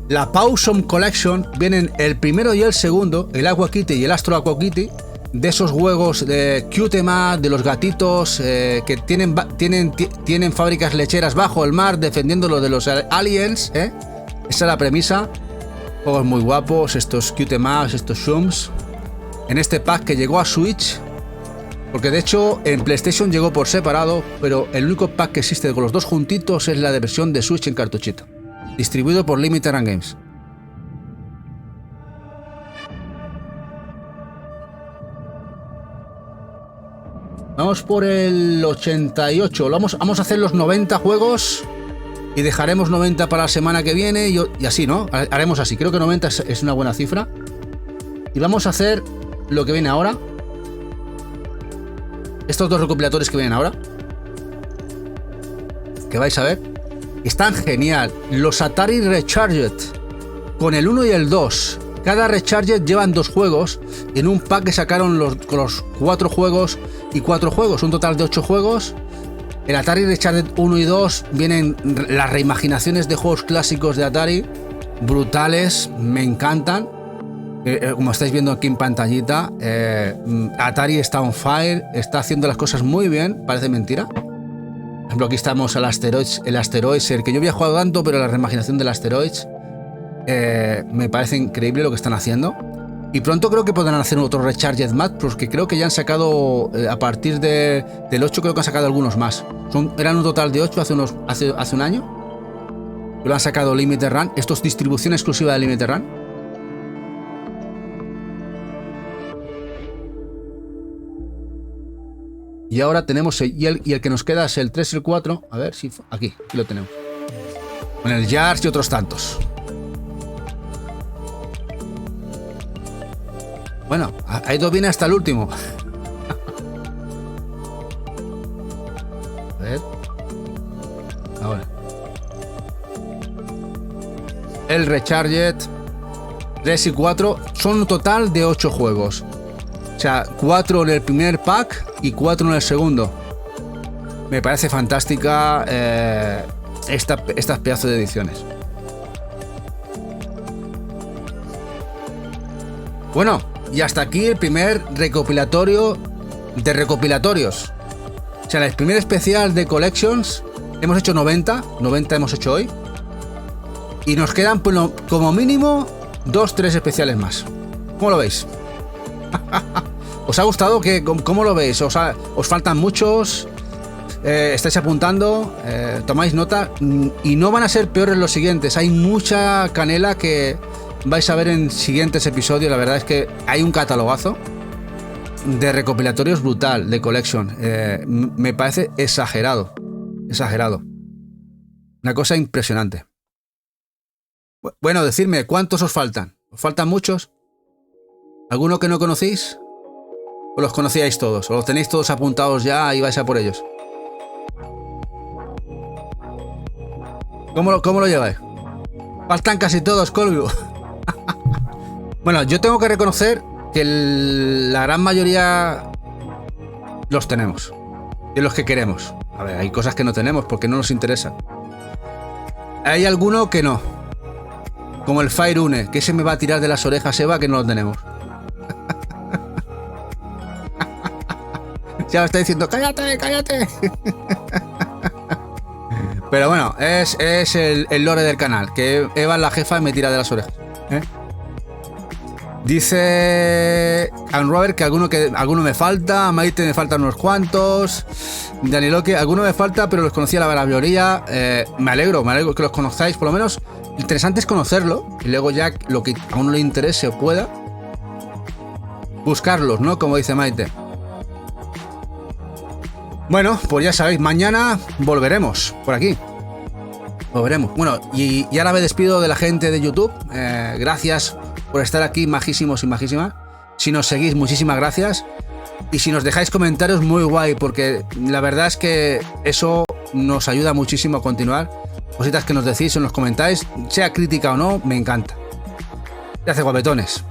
la Pawsome Collection, vienen el primero y el segundo, el Aqua Kitty y el Astro Aqua Kitty, de esos juegos de Qtema, de los gatitos que tienen fábricas lecheras bajo el mar defendiéndolo de los aliens, ¿eh? Esa es la premisa. Juegos muy guapos, estos Qtema, estos Shums. En este pack que llegó a Switch, porque de hecho en PlayStation llegó por separado, pero el único pack que existe con los dos juntitos es la de versión de Switch en cartuchito, distribuido por Limited Run Games. Vamos por el 88. Vamos a hacer los 90 juegos y dejaremos 90 para la semana que viene y así, ¿no? Haremos así. Creo que 90 es una buena cifra. Y vamos a hacer lo que viene ahora. Estos dos recopilatorios que vienen ahora, que vais a ver, están genial. Los Atari Recharged, con el 1 y el 2. Cada Recharged llevan 2 juegos. En un pack que sacaron con los 4 juegos y 4 juegos, un total de 8 juegos. El Atari Recharged 1 y 2 vienen las reimaginaciones de juegos clásicos de Atari, brutales, me encantan. Como estáis viendo aquí en pantallita, Atari está on fire, está haciendo las cosas muy bien, parece mentira. Por ejemplo, aquí estamos al el Asteroids, el que yo había jugado tanto, pero la reimaginación del Asteroids, Me parece increíble lo que están haciendo. Y pronto creo que podrán hacer otro Recharged Map, porque creo que ya han sacado, a partir del 8, creo que han sacado algunos más. Eran un total de 8 hace un año. Lo han sacado Limited Run. Esto es distribución exclusiva de Limited Run. Y ahora tenemos y el que nos queda es el 3 y el 4. A ver si... Aquí lo tenemos. Con el Jars y otros tantos. Bueno, ha ido bien hasta el último. A ver. Ahora. El Recharged 3 y 4 son un total de 8 juegos. O sea, 4 en el primer pack y 4 en el segundo. Me parece fantástica estas pedazos de ediciones. Bueno, y hasta aquí el primer recopilatorio de recopilatorios. O sea, el primer especial de Collections. Hemos hecho 90 hemos hecho hoy. Y nos quedan como mínimo 2-3 especiales más. ¿Cómo lo veis? ¿Os ha gustado? ¿Cómo lo veis? ¿Os faltan muchos? ¿Estáis apuntando? ¿Tomáis nota? Y no van a ser peores los siguientes. Hay mucha canela que vais a ver en siguientes episodios. La verdad es que hay un catalogazo de recopilatorios brutal, de Collection. Me parece exagerado. Exagerado. Una cosa impresionante. Bueno, decidme, ¿cuántos os faltan? ¿Os faltan muchos? ¿Alguno que no conocéis? ¿O los conocíais todos? ¿O los tenéis todos apuntados ya y vais a por ellos? ¿Cómo lo lleváis? Faltan casi todos, Colvio. Bueno, yo tengo que reconocer que la gran mayoría los tenemos. De los que queremos. A ver, hay cosas que no tenemos porque no nos interesan. Hay alguno que no. Como el Fire Une, que se me va a tirar de las orejas, Eva, que no lo tenemos. Ya me está diciendo, cállate, cállate. Pero bueno, es el lore del canal, que Eva es la jefa y me tira de las orejas. Dice Robert que alguno me falta, Maite me faltan unos cuantos, Daniloque, alguno me falta, pero los conocía la mayoría. Me alegro que los conozcáis, por lo menos. Interesante es conocerlo y luego ya lo que a uno le interese o pueda buscarlos, ¿no? Como dice Maite. Bueno, pues ya sabéis, mañana volveremos por aquí. Volveremos. Bueno, y ahora me despido de la gente de YouTube. Gracias por estar aquí, majísimos y majísimas. Si nos seguís, muchísimas gracias. Y si nos dejáis comentarios, muy guay, porque la verdad es que eso nos ayuda muchísimo a continuar. Cositas que nos decís o nos comentáis, sea crítica o no, me encanta. Gracias, guapetones.